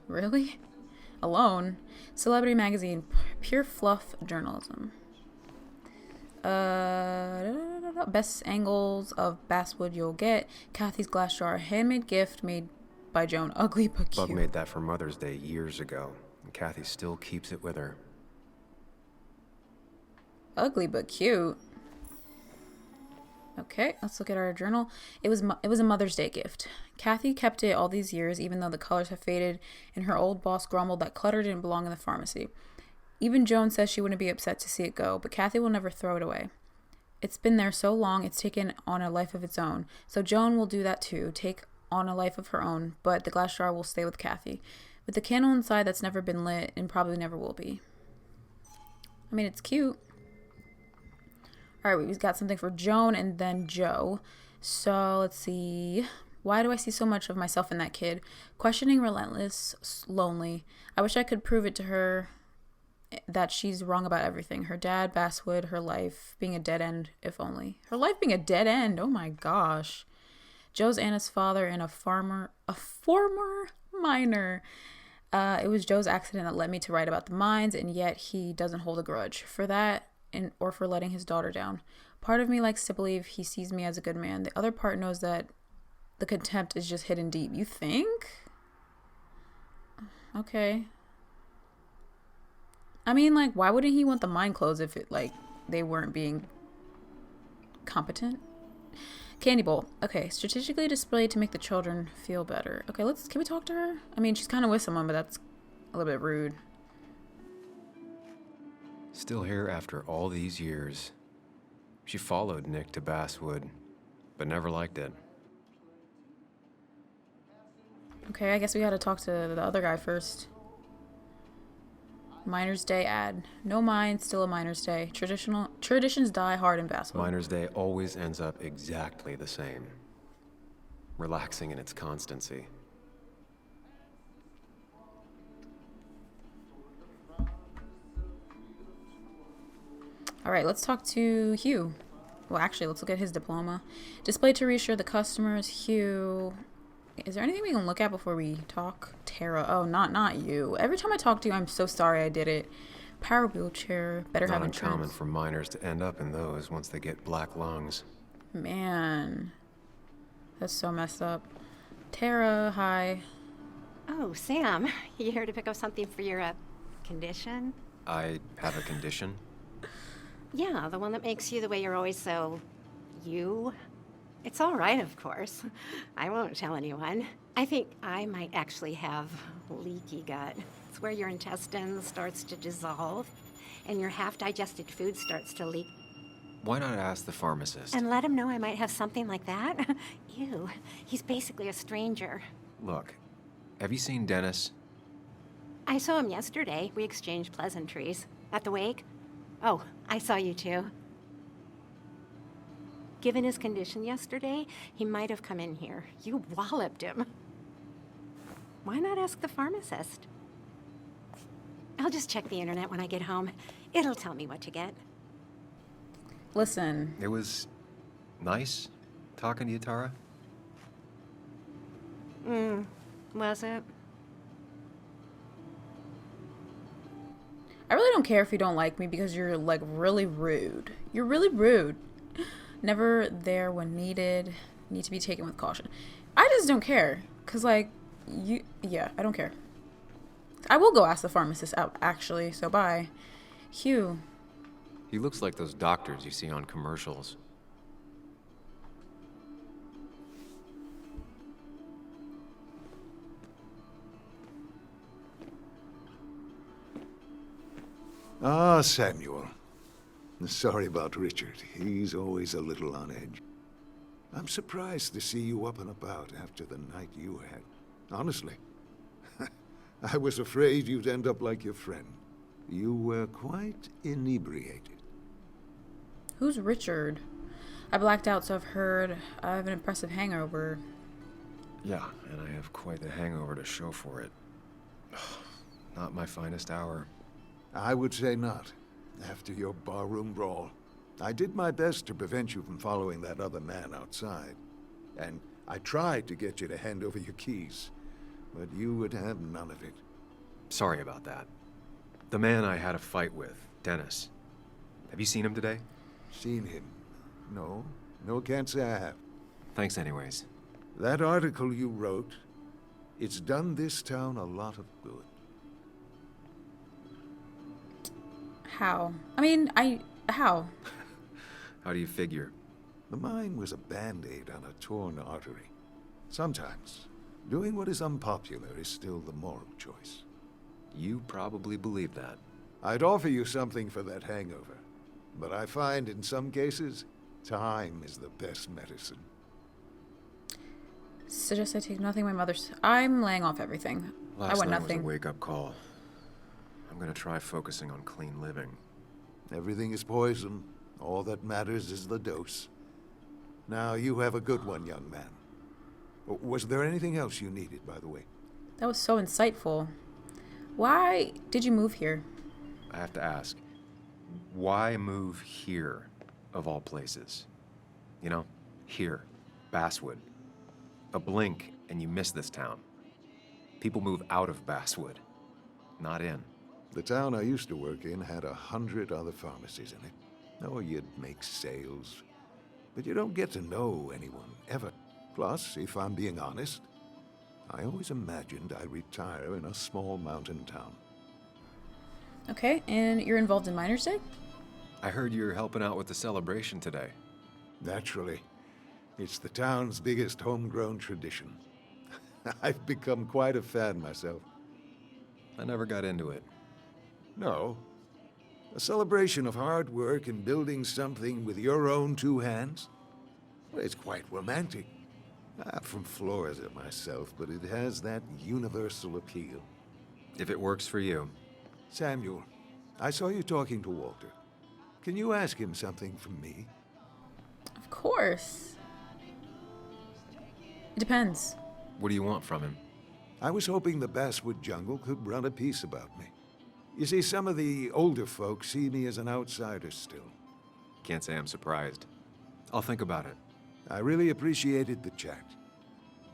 Really? Alone? Celebrity magazine. Pure fluff journalism. Best angles of basswood you'll get. Kathy's glass jar. Handmade gift made by Joan. Ugly but cute. Bub made that for Mother's Day years ago, and Kathy still keeps it with her. Ugly but cute. Okay, let's look at our journal. It was a Mother's Day gift. Kathy kept it all these years, even though the colors have faded, and her old boss grumbled that clutter didn't belong in the pharmacy. Even Joan says she wouldn't be upset to see it go, but Kathy will never throw it away. It's been there so long, it's taken on a life of its own. So Joan will do that too, take on a life of her own, but the glass jar will stay with Kathy. With the candle inside that's never been lit and probably never will be. I mean, it's cute. Alright, we've got something for Joan and then Joe. So, let's see. Why do I see so much of myself in that kid? Questioning, relentless, lonely. I wish I could prove it to her that she's wrong about everything. Her dad, Basswood, her life being a dead end, if only. Her life being a dead end? Oh my gosh. Joe's Anna's father and a former miner. It was Joe's accident that led me to write about the mines, and yet he doesn't hold a grudge for that. Or for letting his daughter down. Part of me likes to believe he sees me as a good man. The other part knows that the contempt is just hidden deep. You think? Okay. I mean, like, why wouldn't he want the mine closed if it, like, they weren't being competent? Candy bowl. Okay, strategically displayed to make the children feel better. Okay, can we talk to her? I mean, she's kind of with someone, but that's a little bit rude. Still here after all these years. She followed Nick to Basswood, but never liked it. Okay, I guess we gotta talk to the other guy first. Miner's Day ad. No mine, still a Miner's Day. Traditions die hard in Basswood. Miner's Day always ends up exactly the same. Relaxing in its constancy. All right, let's talk to Hugh. Well, actually, let's look at his diploma. Displayed to reassure the customers. Hugh. Is there anything we can look at before we talk? Tara. Oh, not you. Every time I talk to you, I'm so sorry I did it. Power wheelchair. Better have Not uncommon insurance. for miners to end up in those once they get black lungs. Man. That's so messed up. Tara, hi. Oh, Sam, you here to pick up something for your condition? I have a condition. Yeah, the one that makes you the way you're always so... you? It's all right, of course. I won't tell anyone. I think I might actually have leaky gut. It's where your intestine starts to dissolve and your half-digested food starts to leak. Why not ask the pharmacist? And let him know I might have something like that? Ew, he's basically a stranger. Look, have you seen Dennis? I saw him yesterday. We exchanged pleasantries. At the wake? Oh, I saw you too. Given his condition yesterday, he might have come in here. You walloped him. Why not ask the pharmacist? I'll just check the internet when I get home. It'll tell me what to get. Listen. It was nice talking to you, Tara. Was it? I really don't care if you don't like me because you're like really rude. You're really rude. Never there when needed. Need to be taken with caution. I just don't care. Cause like yeah, I don't care. I will go ask the pharmacist out actually, so bye. Hugh. He looks like those doctors you see on commercials. Ah, Samuel. Sorry about Richard. He's always a little on edge. I'm surprised to see you up and about after the night you had. Honestly. I was afraid you'd end up like your friend. You were quite inebriated. Who's Richard? I blacked out, so I've heard I have an impressive hangover. Yeah, and I have quite the hangover to show for it. Not my finest hour. I would say not. After your barroom brawl, I did my best to prevent you from following that other man outside. And I tried to get you to hand over your keys, but you would have none of it. Sorry about that. The man I had a fight with, Dennis. Have you seen him today? Seen him? No. No, can't say I have. Thanks anyways. That article you wrote, it's done this town a lot of good. How? How? How do you figure? The mine was a band-aid on a torn artery. Sometimes, doing what is unpopular is still the moral choice. You probably believe that. I'd offer you something for that hangover, but I find in some cases, time is the best medicine. Suggest I take nothing. My mother's. I'm laying off everything. I Last want night nothing. was a wake-up call. I'm gonna try focusing on clean living. Everything is poison. All that matters is the dose. Now, you have a good one, young man. Was there anything else you needed, by the way? That was so insightful. Why did you move here? I have to ask, why move here, of all places? You know, here, Basswood. A blink and you miss this town. People move out of Basswood, not in. The town I used to work in had 100 other pharmacies in it. Oh, you'd make sales. But you don't get to know anyone, ever. Plus, if I'm being honest, I always imagined I'd retire in a small mountain town. Okay, and you're involved in Miners' Day? I heard you're helping out with the celebration today. Naturally. It's the town's biggest homegrown tradition. I've become quite a fan myself. I never got into it. No. A celebration of hard work and building something with your own two hands. Well, it's quite romantic. I'm from Florida myself, but it has that universal appeal. If it works for you. Samuel, I saw you talking to Walter. Can you ask him something from me? Of course. It depends. What do you want from him? I was hoping the Basswood Jungle could run a piece about me. You see, some of the older folks see me as an outsider still. Can't say I'm surprised. I'll think about it. I really appreciated the chat,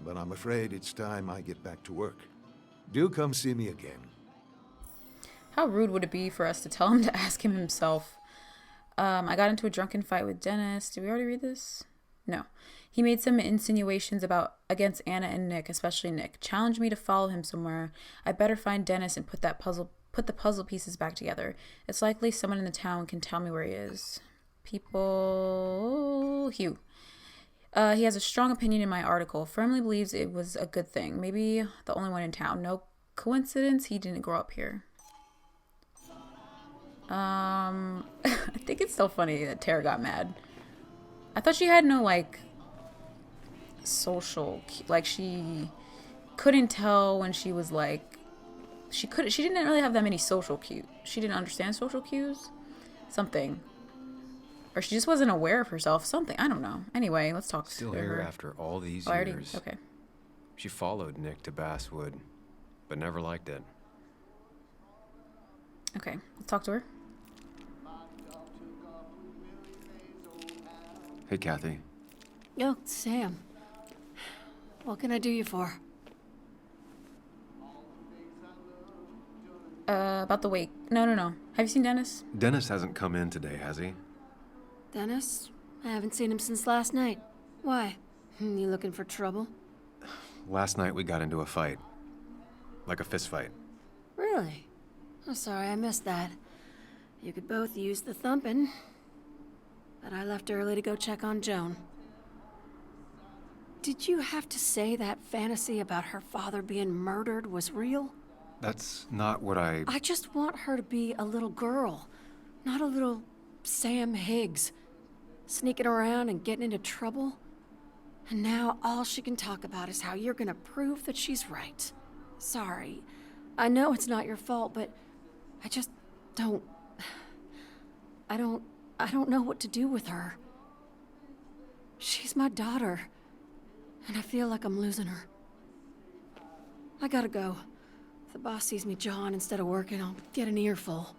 but I'm afraid it's time I get back to work. Do come see me again. How rude would it be for us to tell him to ask him himself? I got into a drunken fight with Dennis. Did we already read this? No. He made some insinuations against Anna and Nick, especially Nick. Challenged me to follow him somewhere. I better find Dennis and put the puzzle pieces back together. It's likely someone in the town can tell me where he is. Hugh. He has a strong opinion in my article. Firmly believes it was a good thing. Maybe the only one in town. No coincidence he didn't grow up here. I think it's so funny that Tara got mad. I thought she had no, like, social, like, she couldn't tell when she was, like, she didn't really have that many social cues. She didn't understand social cues? Something. Or she just wasn't aware of herself. Something. I don't know. Anyway, let's talk Still to here her. after all these Oh, years. okay. She followed Nick to Basswood, but never liked it. Okay, let's talk to her. Hey, Kathy. Oh, Sam. What can I do you for? About the wake. No. Have you seen Dennis? Dennis hasn't come in today, has he? Dennis? I haven't seen him since last night. Why? You looking for trouble? Last night we got into a fight. Like a fist fight. Really? I'm sorry I missed that. You could both use the thumping. But I left early to go check on Joan. Did you have to say that fantasy about her father being murdered was real? That's not what I just want her to be a little girl, not a little Sam Higgs, sneaking around and getting into trouble. And now all she can talk about is how you're gonna prove that she's right. Sorry. I know it's not your fault, but I just don't... I don't know what to do with her. She's my daughter, and I feel like I'm losing her. I gotta go. If the boss sees me jawing instead of working, I'll get an earful.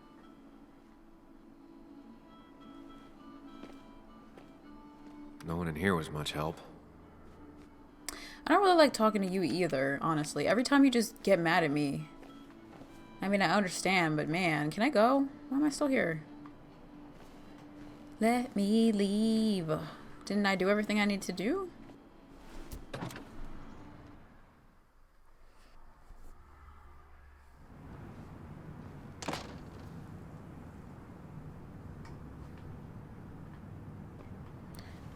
No one in here was much help. I don't really like talking to you either, honestly. Every time you just get mad at me. I mean, I understand, but man, can I go? Why am I still here? Let me leave. Didn't I do everything I need to do?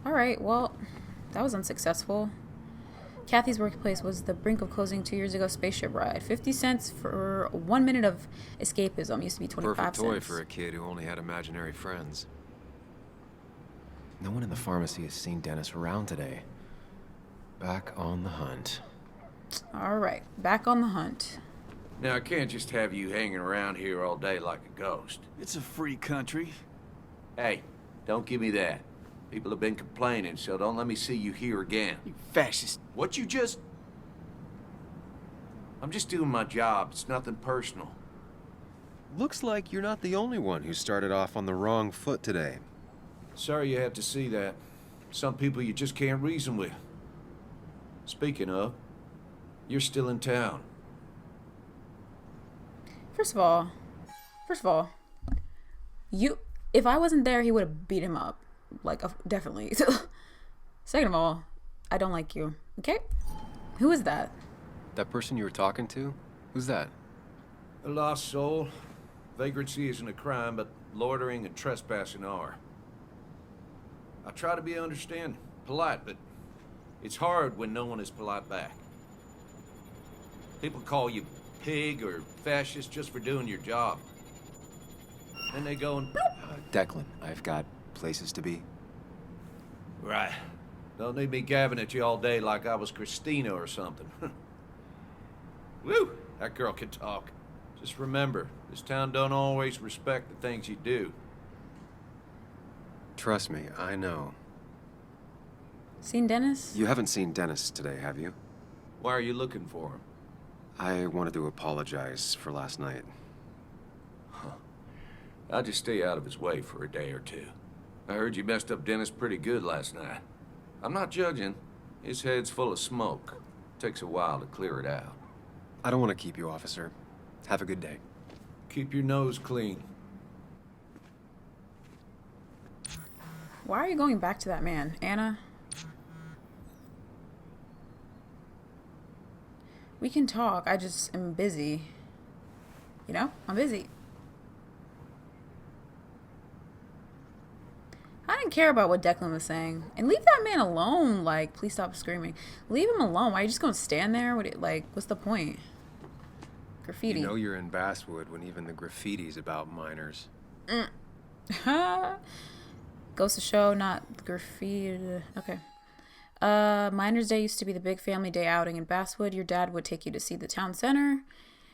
Alright, well, that was unsuccessful. Kathy's workplace was the brink of closing 2 years ago. Spaceship ride. 50 cents for 1 minute of escapism. Used to be 25 Perfect cents. toy for a kid who only had imaginary friends. No one in the pharmacy has seen Dennis around today. Back on the hunt. Alright, back on the hunt. Now, I can't just have you hanging around here all day like a ghost. It's a free country. Hey, don't give me that. People have been complaining, so don't let me see you here again. You fascist. What you just... I'm just doing my job. It's nothing personal. Looks like you're not the only one who started off on the wrong foot today. Sorry you had to see that. Some people you just can't reason with. Speaking of, you're still in town. First of all, if I wasn't there, he would have beat him up. Like, definitely. Second of all, I don't like you. Okay? Who is that? That person you were talking to? Who's that? A lost soul. Vagrancy isn't a crime, but loitering and trespassing are. I try to be understanding, polite, but it's hard when no one is polite back. People call you pig or fascist just for doing your job. Then they go and... Declan, I've got places to be. Right. Don't need me gabbing at you all day like I was Christina or something. Woo! That girl can talk. Just remember, this town don't always respect the things you do. Trust me, I know. Seen Dennis? You haven't seen Dennis today, have you? Why are you looking for him? I wanted to apologize for last night. I'll just stay out of his way for a day or two. I heard you messed up Dennis pretty good last night. I'm not judging. His head's full of smoke. Takes a while to clear it out. I don't want to keep you, officer. Have a good day. Keep your nose clean. Why are you going back to that man, Anna? We can talk. I just am busy. You know? I'm busy. I didn't care about what Declan was saying. And leave that man alone. Like, please stop screaming. Leave him alone. Why are you just going to stand there? What's the point? Graffiti. You know you're in Basswood when even the graffiti's about minors. Goes to show, not graffiti. Okay. Miners' Day used to be the big family day outing in Basswood. Your dad would take you to see the town center.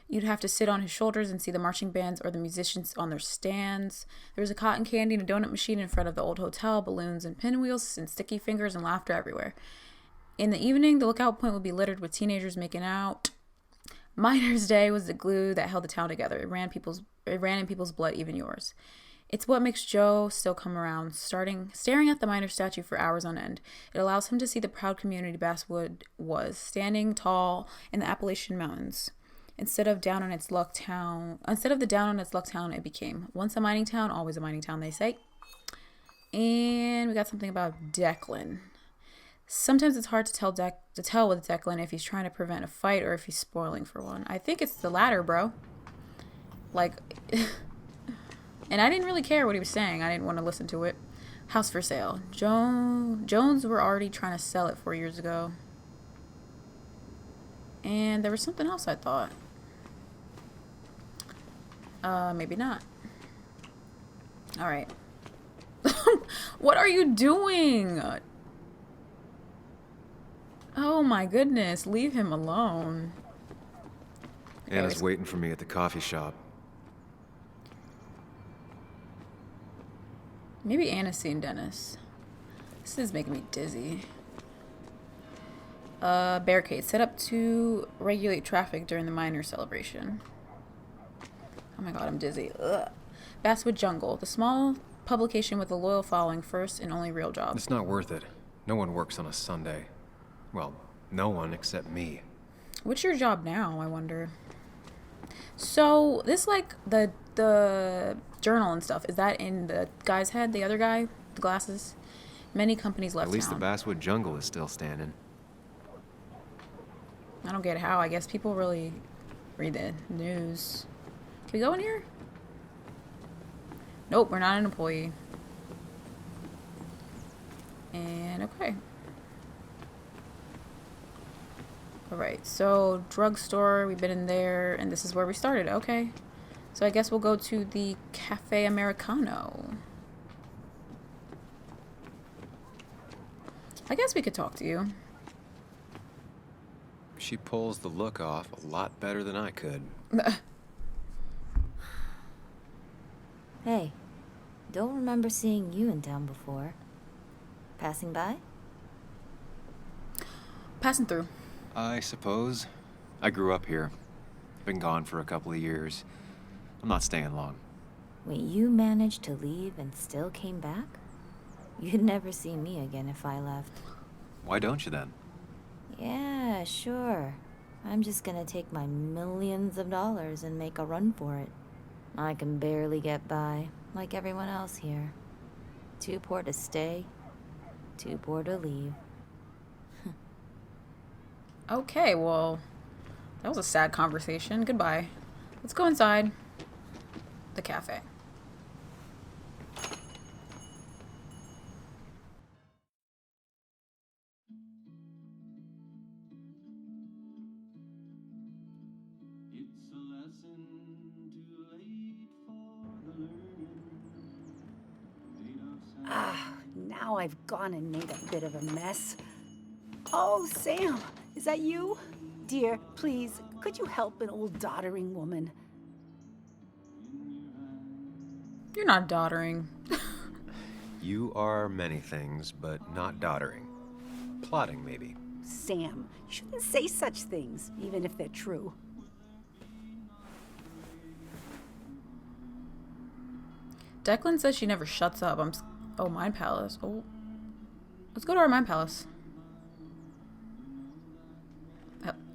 You'd have to sit on his shoulders and see the marching bands or the musicians on their stands. There was a cotton candy and a donut machine in front of the old hotel, balloons and pinwheels and sticky fingers and laughter everywhere. In the evening, the lookout point would be littered with teenagers making out. Miners' Day was the glue that held the town together. It ran in people's blood, even yours. It's what makes Joe still come around, staring at the miner statue for hours on end. It allows him to see the proud community Basswood was, standing tall in the Appalachian Mountains. Instead of the down on its luck town it became. Once a mining town, always a mining town, they say. And we got something about Declan. Sometimes it's hard to tell with Declan if he's trying to prevent a fight or if he's spoiling for one. I think it's the latter, bro. Like, and I didn't really care what he was saying. I didn't want to listen to it. House for sale. Jones were already trying to sell it 4 years ago. And there was something else I thought. Maybe not. All right. What are you doing? Oh my goodness, leave him alone. Anna's waiting for me at the coffee shop. Maybe Anna's seen Dennis. This is making me dizzy. Barricade set up to regulate traffic during the miners' celebration. Oh my god, I'm dizzy. Ugh. Basswood Jungle, the small publication with a loyal following, first and only real job. It's not worth it. No one works on a Sunday. Well, no one except me. What's your job now, I wonder? So, this, like, the journal and stuff, is that in the guy's head, the other guy? The glasses? Many companies left At least town. the Basswood Jungle is still standing. I don't get how. I guess people really read the news. Can we go in here? Nope, we're not an employee. And okay. Alright, so drugstore, we've been in there, and this is where we started. Okay. So I guess we'll go to the Cafe Americano. I guess we could talk to you. She pulls the look off a lot better than I could. Hey, don't remember seeing you in town before. Passing by? Passing through. I suppose. I grew up here. Been gone for a couple of years. I'm not staying long. Wait, you managed to leave and still came back? You'd never see me again if I left. Why don't you then? Yeah, sure. I'm just gonna take my millions of dollars and make a run for it. I can barely get by, like everyone else here. Too poor to stay, too poor to leave. Okay, well, that was a sad conversation. Goodbye. Let's go inside the cafe. Now I've gone and made a bit of a mess. Oh, Sam, is that you? Dear, please, could you help an old doddering woman? You're not doddering. You are many things, but not doddering. Plotting, maybe. Sam, you shouldn't say such things, even if they're true. Declan says she never shuts up. Oh, Mind Palace. Oh. Let's go to our Mind Palace.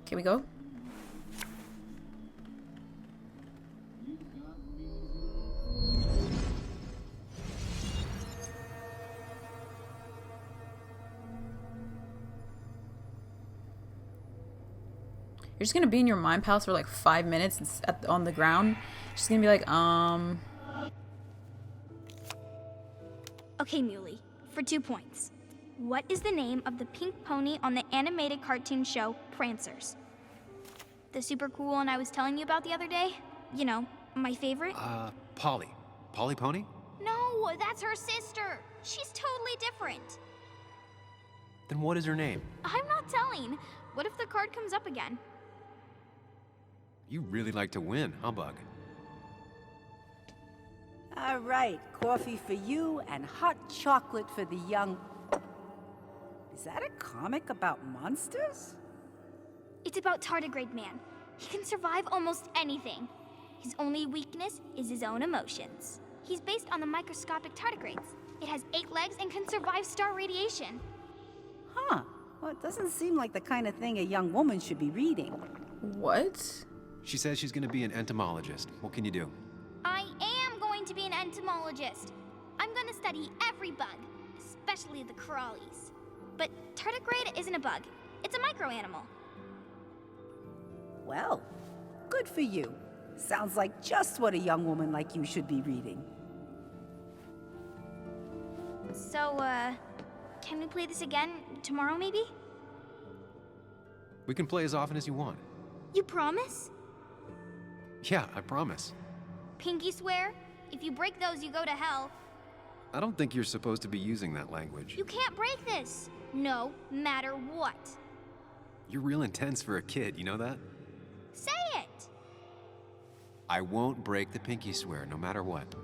Can we go? You're just gonna be in your Mind Palace for like 5 minutes on the ground. She's gonna be like, Okay, Muley, for 2 points. What is the name of the pink pony on the animated cartoon show Prancers? The super cool one I was telling you about the other day? You know, my favorite? Polly. Polly Pony? No, that's her sister. She's totally different. Then what is her name? I'm not telling. What if the card comes up again? You really like to win, huh, Bug? All right, coffee for you and hot chocolate for the young... Is that a comic about monsters? It's about Tardigrade Man. He can survive almost anything. His only weakness is his own emotions. He's based on the microscopic tardigrades. It has 8 legs and can survive star radiation. Huh. Well, it doesn't seem like the kind of thing a young woman should be reading. what? She says she's gonna be an entomologist. What can you do? I am going to be an entomologist. I'm going to study every bug, especially the crawlies. But tardigrade isn't a bug. It's a microanimal. Well, good for you. Sounds like just what a young woman like you should be reading. So, can we play this again tomorrow, maybe? We can play as often as you want. You promise? Yeah, I promise. Pinky swear? If you break those, you go to hell. I don't think you're supposed to be using that language. You can't break this. No matter what. You're real intense for a kid, you know that? Say it! I won't break the pinky swear, no matter what.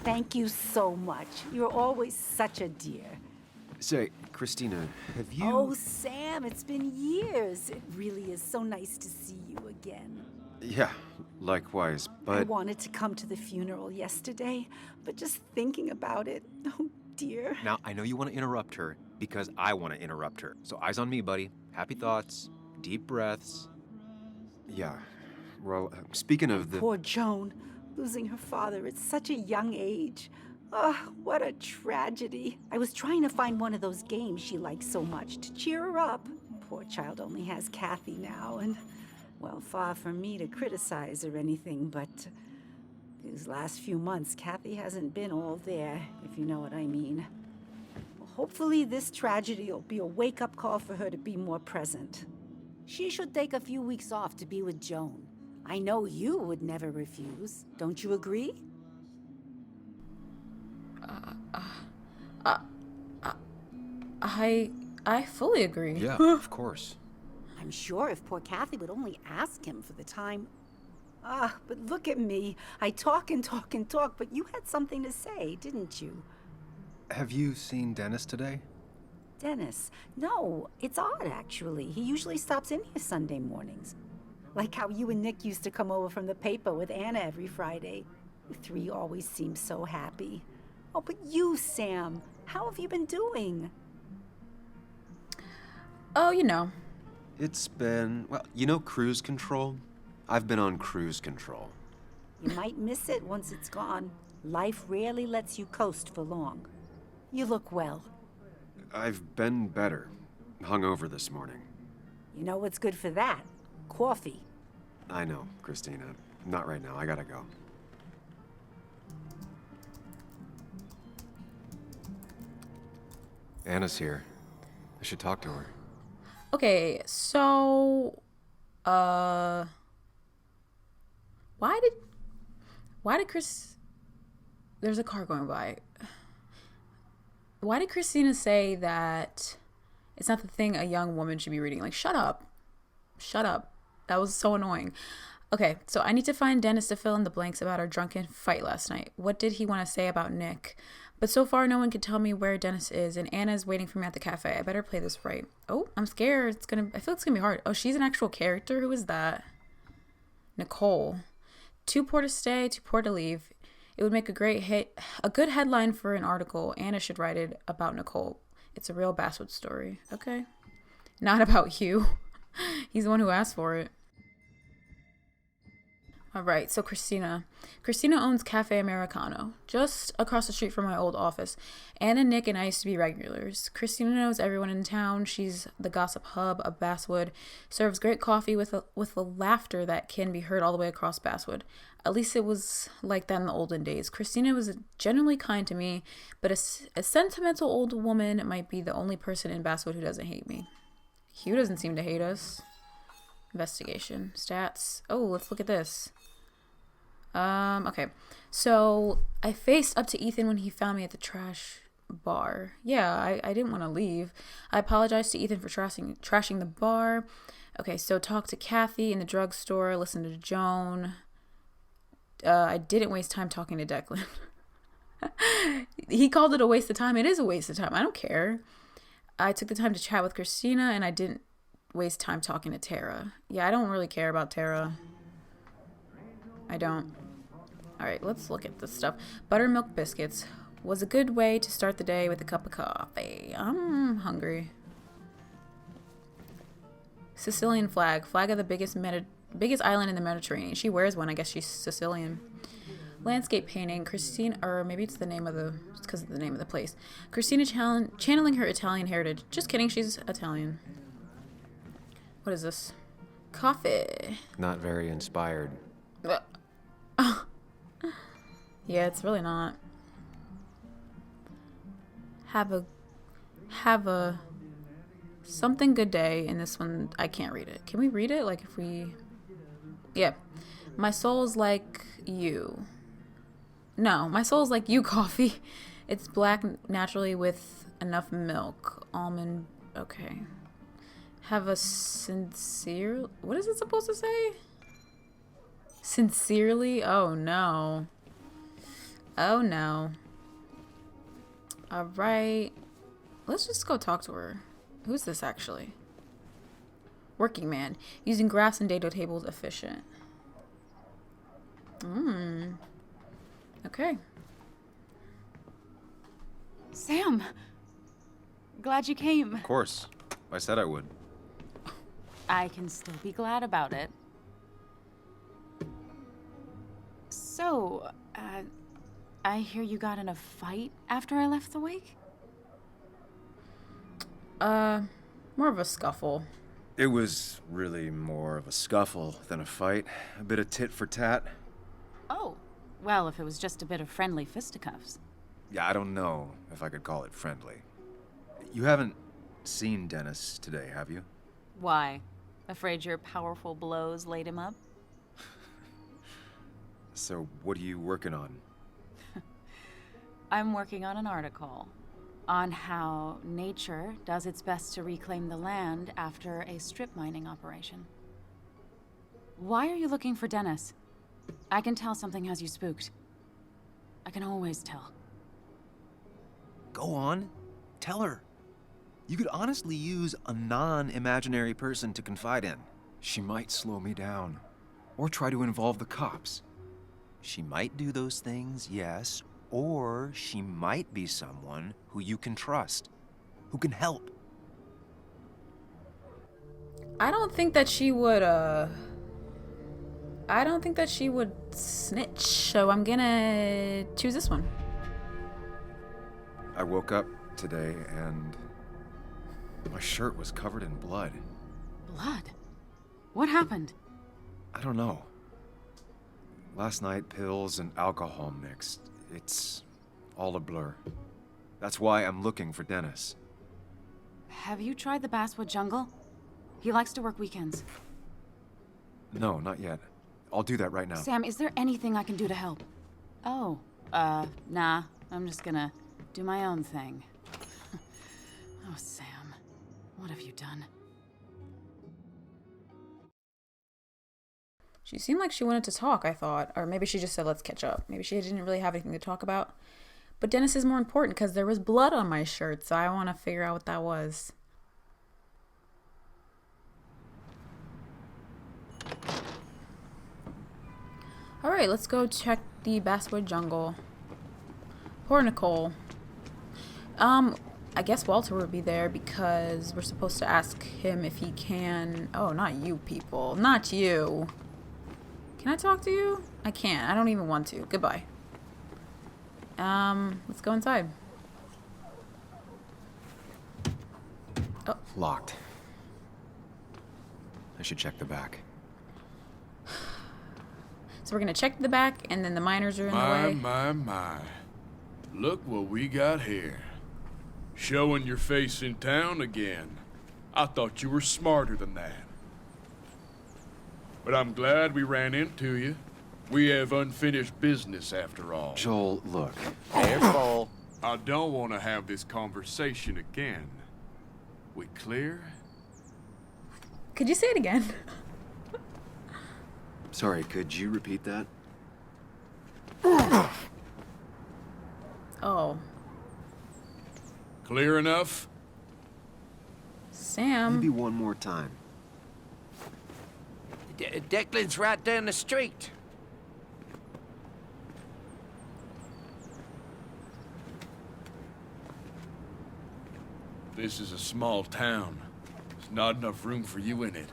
Thank you so much. You're always such a dear. Say, Christina, have you... Oh, Sam, it's been years. It really is so nice to see you again. Yeah, likewise, but... I wanted to come to the funeral yesterday, but just thinking about it, oh dear. Now, I know you want to interrupt her because I want to interrupt her. So eyes on me, buddy. Happy thoughts, deep breaths. Yeah, well, speaking of the... Poor Joan, losing her father at such a young age. Oh, what a tragedy. I was trying to find one of those games she likes so much to cheer her up. Poor child only has Kathy now, and, well, far from me to criticize or anything, but these last few months, Kathy hasn't been all there, if you know what I mean. Well, hopefully this tragedy will be a wake-up call for her to be more present. She should take a few weeks off to be with Joan. I know you would never refuse. Don't you agree? I fully agree. Yeah, of course. I'm sure if poor Kathy would only ask him for the time. But look at me. I talk and talk and talk, but you had something to say, didn't you? Have you seen Dennis today? Dennis? No, it's odd, actually. He usually stops in here Sunday mornings. Like how you and Nick used to come over from the paper with Anna every Friday. You three always seem so happy. Oh, but you, Sam, how have you been doing? Oh, you know. It's been, well, you know cruise control? I've been on cruise control. You might miss it once it's gone. Life rarely lets you coast for long. You look well. I've been better. Hungover this morning. You know what's good for that? Coffee. I know, Christina. Not right now. I gotta go. Anna's here. I should talk to her. Okay, so why did There's a car going by. Why did Christina say that it's not the thing a young woman should be reading? Like, shut up. Shut up. That was so annoying. Okay, so I need to find Dennis to fill in the blanks about our drunken fight last night. What did he want to say about Nick? But so far, no one can tell me where Dennis is, and Anna's waiting for me at the cafe. I better play this right. Oh, I'm scared. I feel it's gonna be hard. Oh, she's an actual character? Who is that? Nicole. Too poor to stay, too poor to leave. It would make a good headline for an article. Anna should write it about Nicole. It's a real Basswood story. Okay. Not about Hugh. He's the one who asked for it. All right, so Christina. Christina owns Cafe Americano, just across the street from my old office. Anna, Nick, and I used to be regulars. Christina knows everyone in town. She's the gossip hub of Basswood. Serves great coffee with a laughter that can be heard all the way across Basswood. At least it was like that in the olden days. Christina was genuinely kind to me, but a sentimental old woman might be the only person in Basswood who doesn't hate me. Hugh doesn't seem to hate us. Investigation. Stats. Oh, let's look at this. Okay. So I faced up to Ethan when he found me at the trash bar. Yeah, I didn't want to leave. I apologized to Ethan for trashing the bar. Okay, so talk to Kathy in the drugstore, listen to Joan. I didn't waste time talking to Declan. He called it a waste of time. It is a waste of time. I don't care. I took the time to chat with Christina, and I didn't waste time talking to Tara. Yeah, I don't really care about Tara. I don't. All right, let's look at this stuff. Buttermilk biscuits was a good way to start the day with a cup of coffee. I'm hungry. Sicilian flag of the biggest island in the Mediterranean. She wears one. I guess she's Sicilian. Landscape painting. Christina, or maybe it's because of the name of the place. Christina channeling her Italian heritage. Just kidding, she's Italian. What is this? Coffee. Not very inspired. Yeah, it's really not. Have a something good day. In this one, I can't read it. Can we read it? Like if we... Yeah. My soul's like you. No, my soul's like you, coffee. It's black naturally with enough milk. Almond... Okay. Have a sincere... What is it supposed to say? Sincerely? Oh, no. Oh, no. All right. Let's just go talk to her. Who's this, actually? Working man. Using graphs and data tables efficient. Okay. Sam! Glad you came. Of course. I said I would. I can still be glad about it. So, I hear you got in a fight after I left the wake? More of a scuffle. It was really more of a scuffle than a fight. A bit of tit for tat. Oh, well, if it was just a bit of friendly fisticuffs. Yeah, I don't know if I could call it friendly. You haven't seen Dennis today, have you? Why? Afraid your powerful blows laid him up? So, what are you working on? I'm working on an article on how nature does its best to reclaim the land after a strip mining operation. Why are you looking for Dennis? I can tell something has you spooked. I can always tell. Go on. Tell her. You could honestly use a non-imaginary person to confide in. She might slow me down. Or try to involve the cops. She might do those things, yes. Or she might be someone who you can trust. Who can help. I don't think that she would snitch, so I'm gonna choose this one. I woke up today and my shirt was covered in blood. Blood? What happened? I don't know. Last night, pills and alcohol mixed. It's all a blur. That's why I'm looking for Dennis. Have you tried the Basswood jungle? He likes to work weekends. No, not yet. I'll do that right now. Sam, is there anything I can do to help? Oh, Nah. I'm just gonna do my own thing. Oh, Sam. What have you done? She seemed like she wanted to talk, I thought. Or maybe she just said, let's catch up. Maybe she didn't really have anything to talk about. But Dennis is more important because there was blood on my shirt, so I want to figure out what that was. Alright, let's go check the Basswood Jungle. Poor Nicole. I guess Walter would be there because we're supposed to ask him if he can... Oh, not you people. Not you. Can I talk to you? I can't. I don't even want to. Goodbye. Let's go inside. Oh. Locked. I should check the back. So we're gonna check the back, and then the miners are in the way. My. Look what we got here. Showing your face in town again. I thought you were smarter than that. But I'm glad we ran into you. We have unfinished business after all. Joel, look. Careful. I don't want to have this conversation again. We clear? Could you say it again? Sorry, could you repeat that? Oh. Clear enough? Sam. Maybe one more time. Declan's right down the street. This is a small town. There's not enough room for you in it.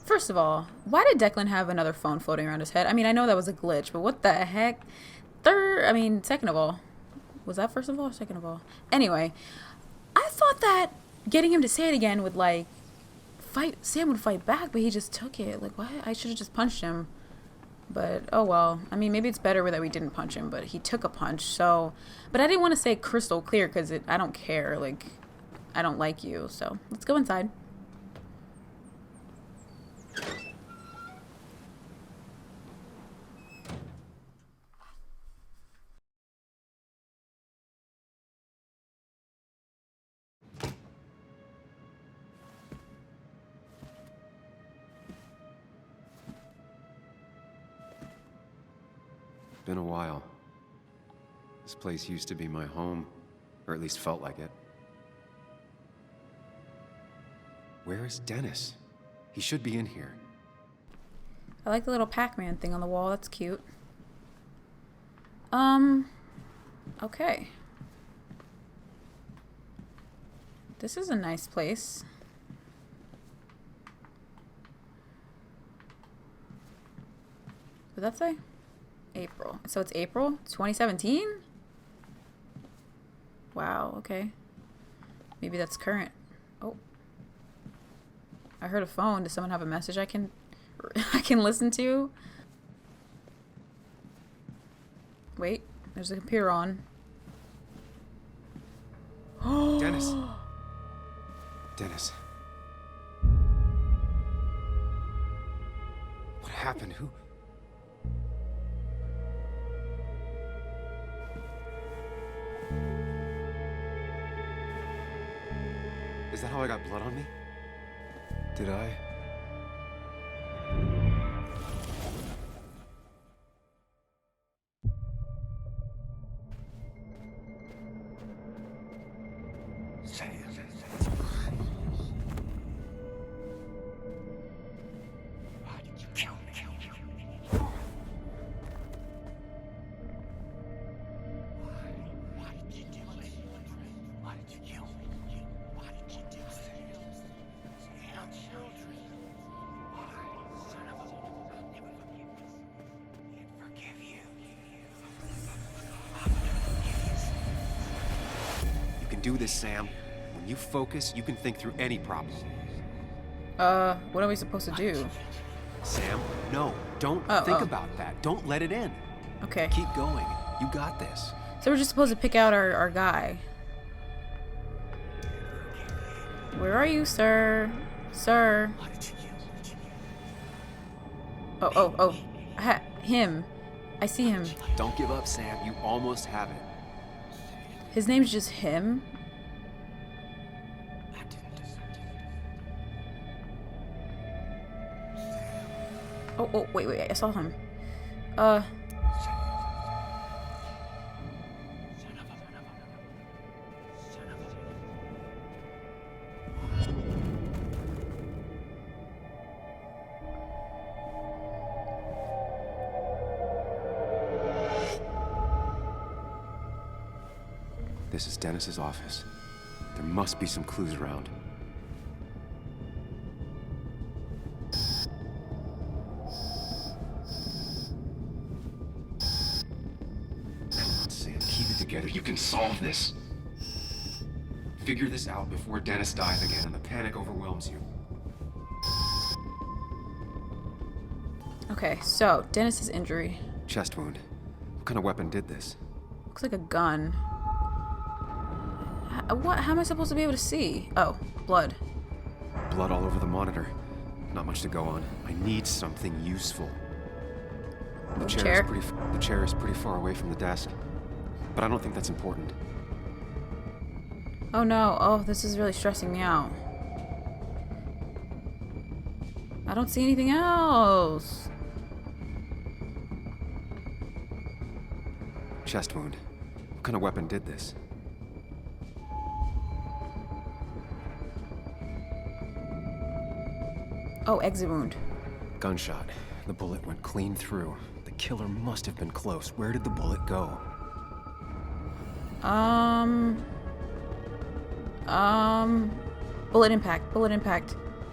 First of all, why did Declan have another phone floating around his head? I mean, I know that was a glitch, but what the heck? Second of all, was that first of all or second of all? Anyway, I thought that getting him to say it again would, like, Sam would fight back, but he just took it. Like, what? I should have just punched him. But, oh well. I mean, maybe it's better that we didn't punch him, but he took a punch, so... But I didn't want to say crystal clear, because I don't care. Like, I don't like you, so let's go inside. Been a while. This place used to be my home, or at least felt like it. Where is Dennis? He should be in here. I like the little Pac-Man thing on the wall. That's cute. Okay. This is a nice place. What did that say? April. So it's April 2017? Wow, okay. Maybe that's current. Oh. I heard a phone. Does someone have a message I can listen to? Wait, there's a computer on. Dennis. Dennis. What happened? Who? Is that how I got blood on me? Did I? Why did you kill me? Why did you do it? Why did you kill me? Why did you do this? Our children. Why, son of a... I'll never forgive this. Can't forgive you. I'll never forgive this. You can do this, Sam. When you focus, you can think through any problem. What are we supposed to do? Sam, no. Don't think about that. Don't let it in. Okay. Keep going. You got this. So we're just supposed to pick out our guy. Where are you, sir? Sir. Oh. Him. I see him. Don't give up, Sam. You almost have it. His name's just him? Oh, wait. I saw him. This is Dennis's office. There must be some clues around. Come on, Sam, keep it together. You can solve this. Figure this out before Dennis dies again and the panic overwhelms you. Okay, so Dennis's injury. Chest wound. What kind of weapon did this? Looks like a gun. What? How am I supposed to be able to see? Oh, blood. Blood all over the monitor. Not much to go on. I need something useful. The chair is pretty far away from the desk, but I don't think that's important. Oh no. Oh, this is really stressing me out. I don't see anything else. Chest wound. What kind of weapon did this? Oh, exit wound. Gunshot. The bullet went clean through. The killer must have been close. Where did the bullet go? Bullet impact.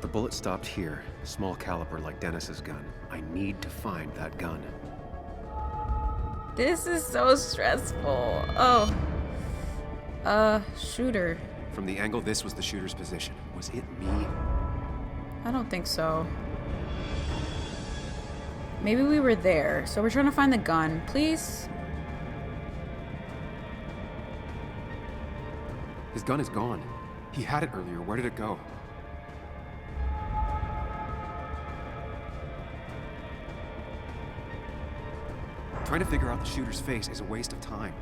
The bullet stopped here. Small caliber like Dennis's gun. I need to find that gun. This is so stressful. Oh. Shooter. From the angle this was the shooter's position. Was it me? I don't think so. Maybe we were there. So we're trying to find the gun. Please? His gun is gone. He had it earlier. Where did it go? Trying to figure out the shooter's face is a waste of time.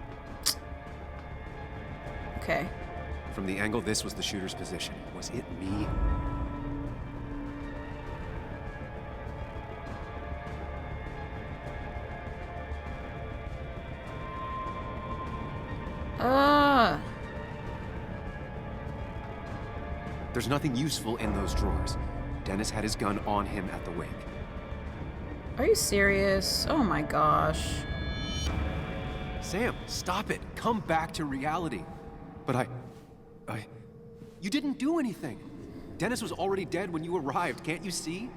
Okay. From the angle this was the shooter's position. Was it me? There's nothing useful in those drawers. Dennis had his gun on him at the wake. Are you serious? Oh my gosh. Sam, stop it. Come back to reality. But you didn't do anything. Dennis was already dead when you arrived, can't you see?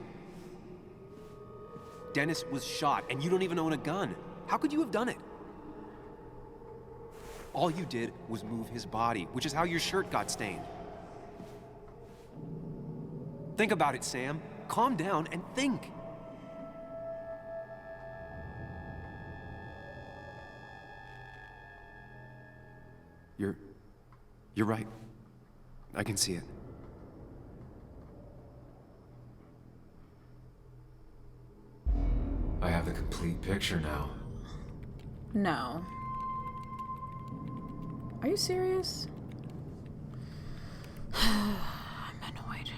Dennis was shot, and you don't even own a gun. How could you have done it? All you did was move his body, which is how your shirt got stained. Think about it, Sam. Calm down and think. You're right. I can see it. I have the complete picture now. No. Are you serious? I'm annoyed.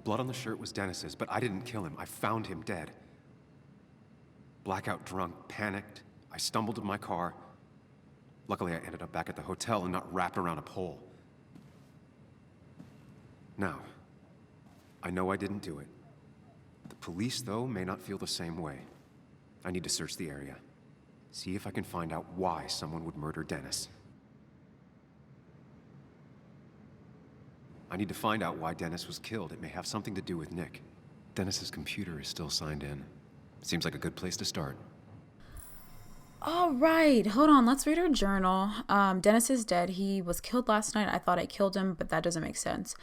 blood on the shirt was Dennis's, but I didn't kill him. I found him dead. Blackout drunk, panicked. I stumbled to my car. Luckily, I ended up back at the hotel and not wrapped around a pole. Now, I know I didn't do it. The police, though, may not feel the same way. I need to search the area. See if I can find out why someone would murder Dennis. I need to find out why Dennis was killed. It may have something to do with Nick. Dennis's computer is still signed in. Seems like a good place to start. All right, hold on. Let's read her journal. Dennis is dead. He was killed last night. I thought I killed him, but that doesn't make sense.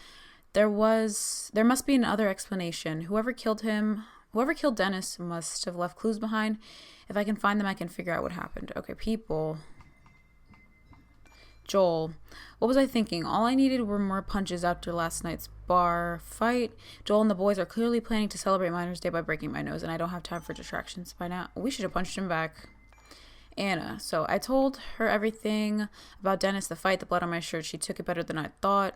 There must be another explanation. Whoever killed Dennis must have left clues behind. If I can find them, I can figure out what happened. Okay, people. Joel. What was I thinking? All I needed were more punches after last night's bar fight. Joel and the boys are clearly planning to celebrate Miners' Day by breaking my nose, and I don't have time for distractions by now. We should have punched him back. Anna. So I told her everything about Dennis, the fight, the blood on my shirt. She took it better than I thought.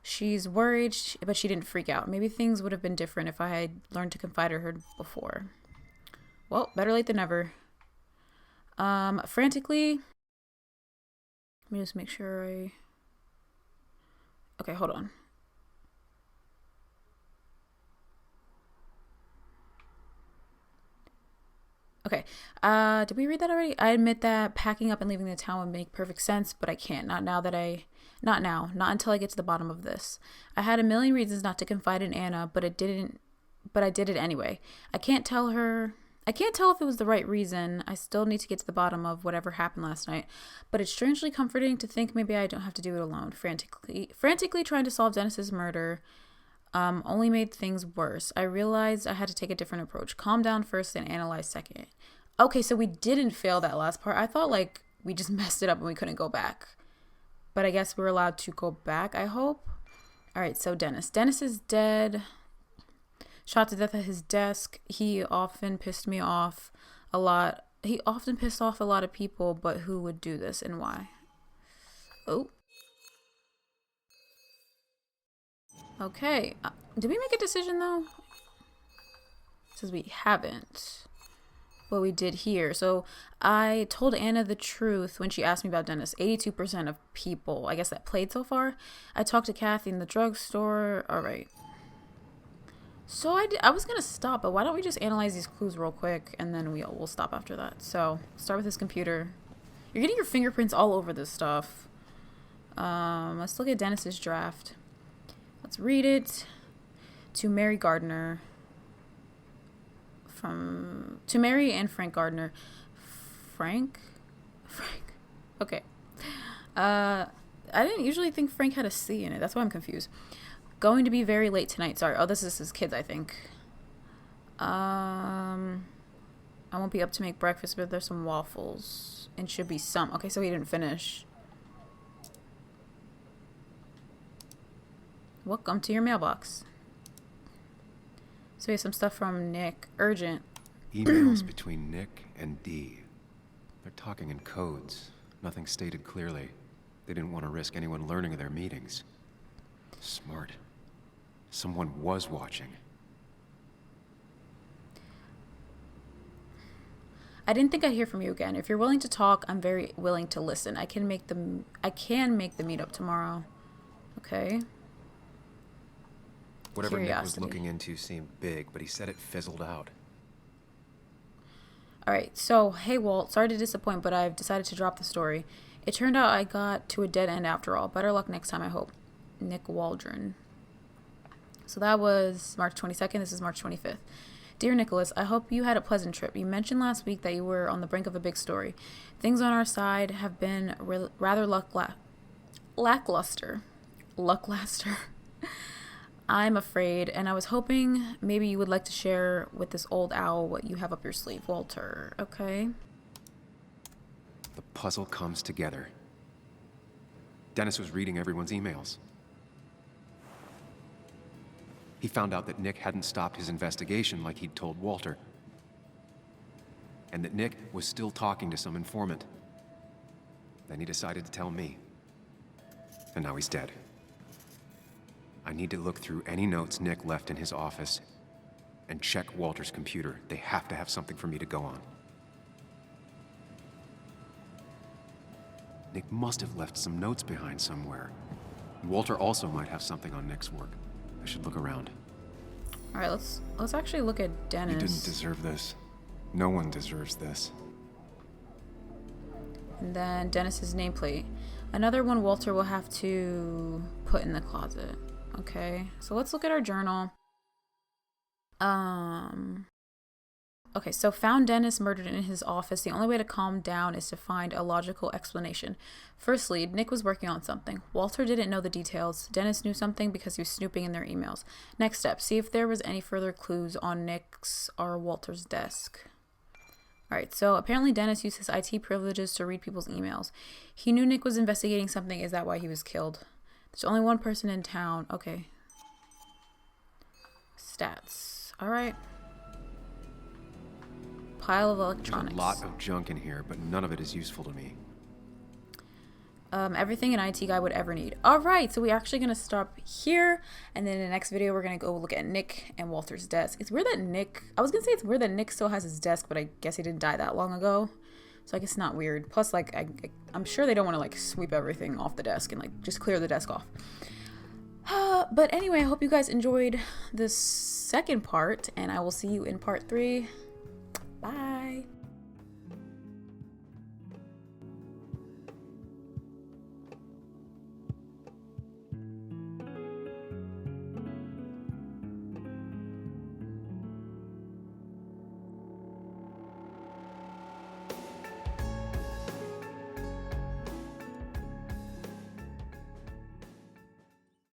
She's worried, but she didn't freak out. Maybe things would have been different if I had learned to confide in her before. Well, better late than never. Frantically. Let me just make sure Okay, hold on. Okay, did we read that already? I admit that packing up and leaving the town would make perfect sense, but I can't. Not now. Not until I get to the bottom of this. I had a million reasons not to confide in Anna, but I did it anyway. I can't tell if it was the right reason. I still need to get to the bottom of whatever happened last night, but it's strangely comforting to think maybe I don't have to do it alone. Frantically trying to solve Dennis's murder only made things worse. I realized I had to take a different approach. Calm down first and analyze second. Okay, so we didn't fail that last part. I thought like we just messed it up and we couldn't go back. But I guess we're allowed to go back, I hope. All right, so Dennis. Dennis is dead. Shot to death at his desk. He often pissed me off a lot. He often pissed off a lot of people, but who would do this and why? Oh. Okay. Did we make a decision, though? It says we haven't. What we did here. So I told Anna the truth when she asked me about Dennis. 82% of people, I guess, that played so far. I talked to Kathy in the drugstore. All right. So I was going to stop, but why don't we just analyze these clues real quick, and then we'll stop after that. So start with this computer. You're getting your fingerprints all over this stuff. Let's look at Dennis's draft. Let's read it. To Mary Gardner. To Mary and Frank Gardner. Frank? Okay. I didn't usually think Frank had a C in it. That's why I'm confused. Going to be very late tonight. Sorry. Oh, this is his kids, I think. I won't be up to make breakfast, but there's some waffles. And should be some. Okay, so he didn't finish. Welcome to your mailbox. So we have some stuff from Nick. Urgent. Emails between Nick and Dee. They're talking in codes. Nothing stated clearly. They didn't want to risk anyone learning of their meetings. Smart. Someone was watching. I didn't think I'd hear from you again. If you're willing to talk, I'm very willing to listen. I can make the meetup tomorrow. Okay. Whatever Nick was looking into seemed big, but he said it fizzled out. Alright, so, hey Walt, sorry to disappoint, but I've decided to drop the story. It turned out I got to a dead end after all. Better luck next time, I hope. Nick Waldron. So that was March 22nd. This is March 25th. Dear Nicholas, I hope you had a pleasant trip. You mentioned last week that you were on the brink of a big story. Things on our side have been rather lackluster. I'm afraid, and I was hoping maybe you would like to share with this old owl what you have up your sleeve, Walter. Okay? The puzzle comes together. Dennis was reading everyone's emails. He found out that Nick hadn't stopped his investigation like he'd told Walter. And that Nick was still talking to some informant. Then he decided to tell me. And now he's dead. I need to look through any notes Nick left in his office and check Walter's computer. They have to have something for me to go on. Nick must have left some notes behind somewhere. Walter also might have something on Nick's work. I should look around. All right, let's actually look at Dennis. You didn't deserve this. No one deserves this. And then Dennis's nameplate. Another one Walter will have to put in the closet. Okay, so let's look at our journal. Okay, so found Dennis murdered in his office. The only way to calm down is to find a logical explanation. First lead, Nick was working on something. Walter didn't know the details. Dennis knew something because he was snooping in their emails. Next step, see if there was any further clues on Nick's or Walter's desk. Alright, so apparently Dennis used his IT privileges to read people's emails. He knew Nick was investigating something. Is that why he was killed? There's only one person in town. Okay. Stats. Alright. Pile of electronics. There's a lot of junk in here, but none of it is useful to me. Everything an IT guy would ever need. Alright, so we're actually going to stop here. And then in the next video, we're going to go look at Nick and Walter's desk. It's weird that Nick... I was going to say it's weird that Nick still has his desk, but I guess he didn't die that long ago. So I guess it's not weird. Plus, like, I'm sure they don't want to, like, sweep everything off the desk and, like, just clear the desk off. But anyway, I hope you guys enjoyed this second part. And I will see you in part 3. Bye.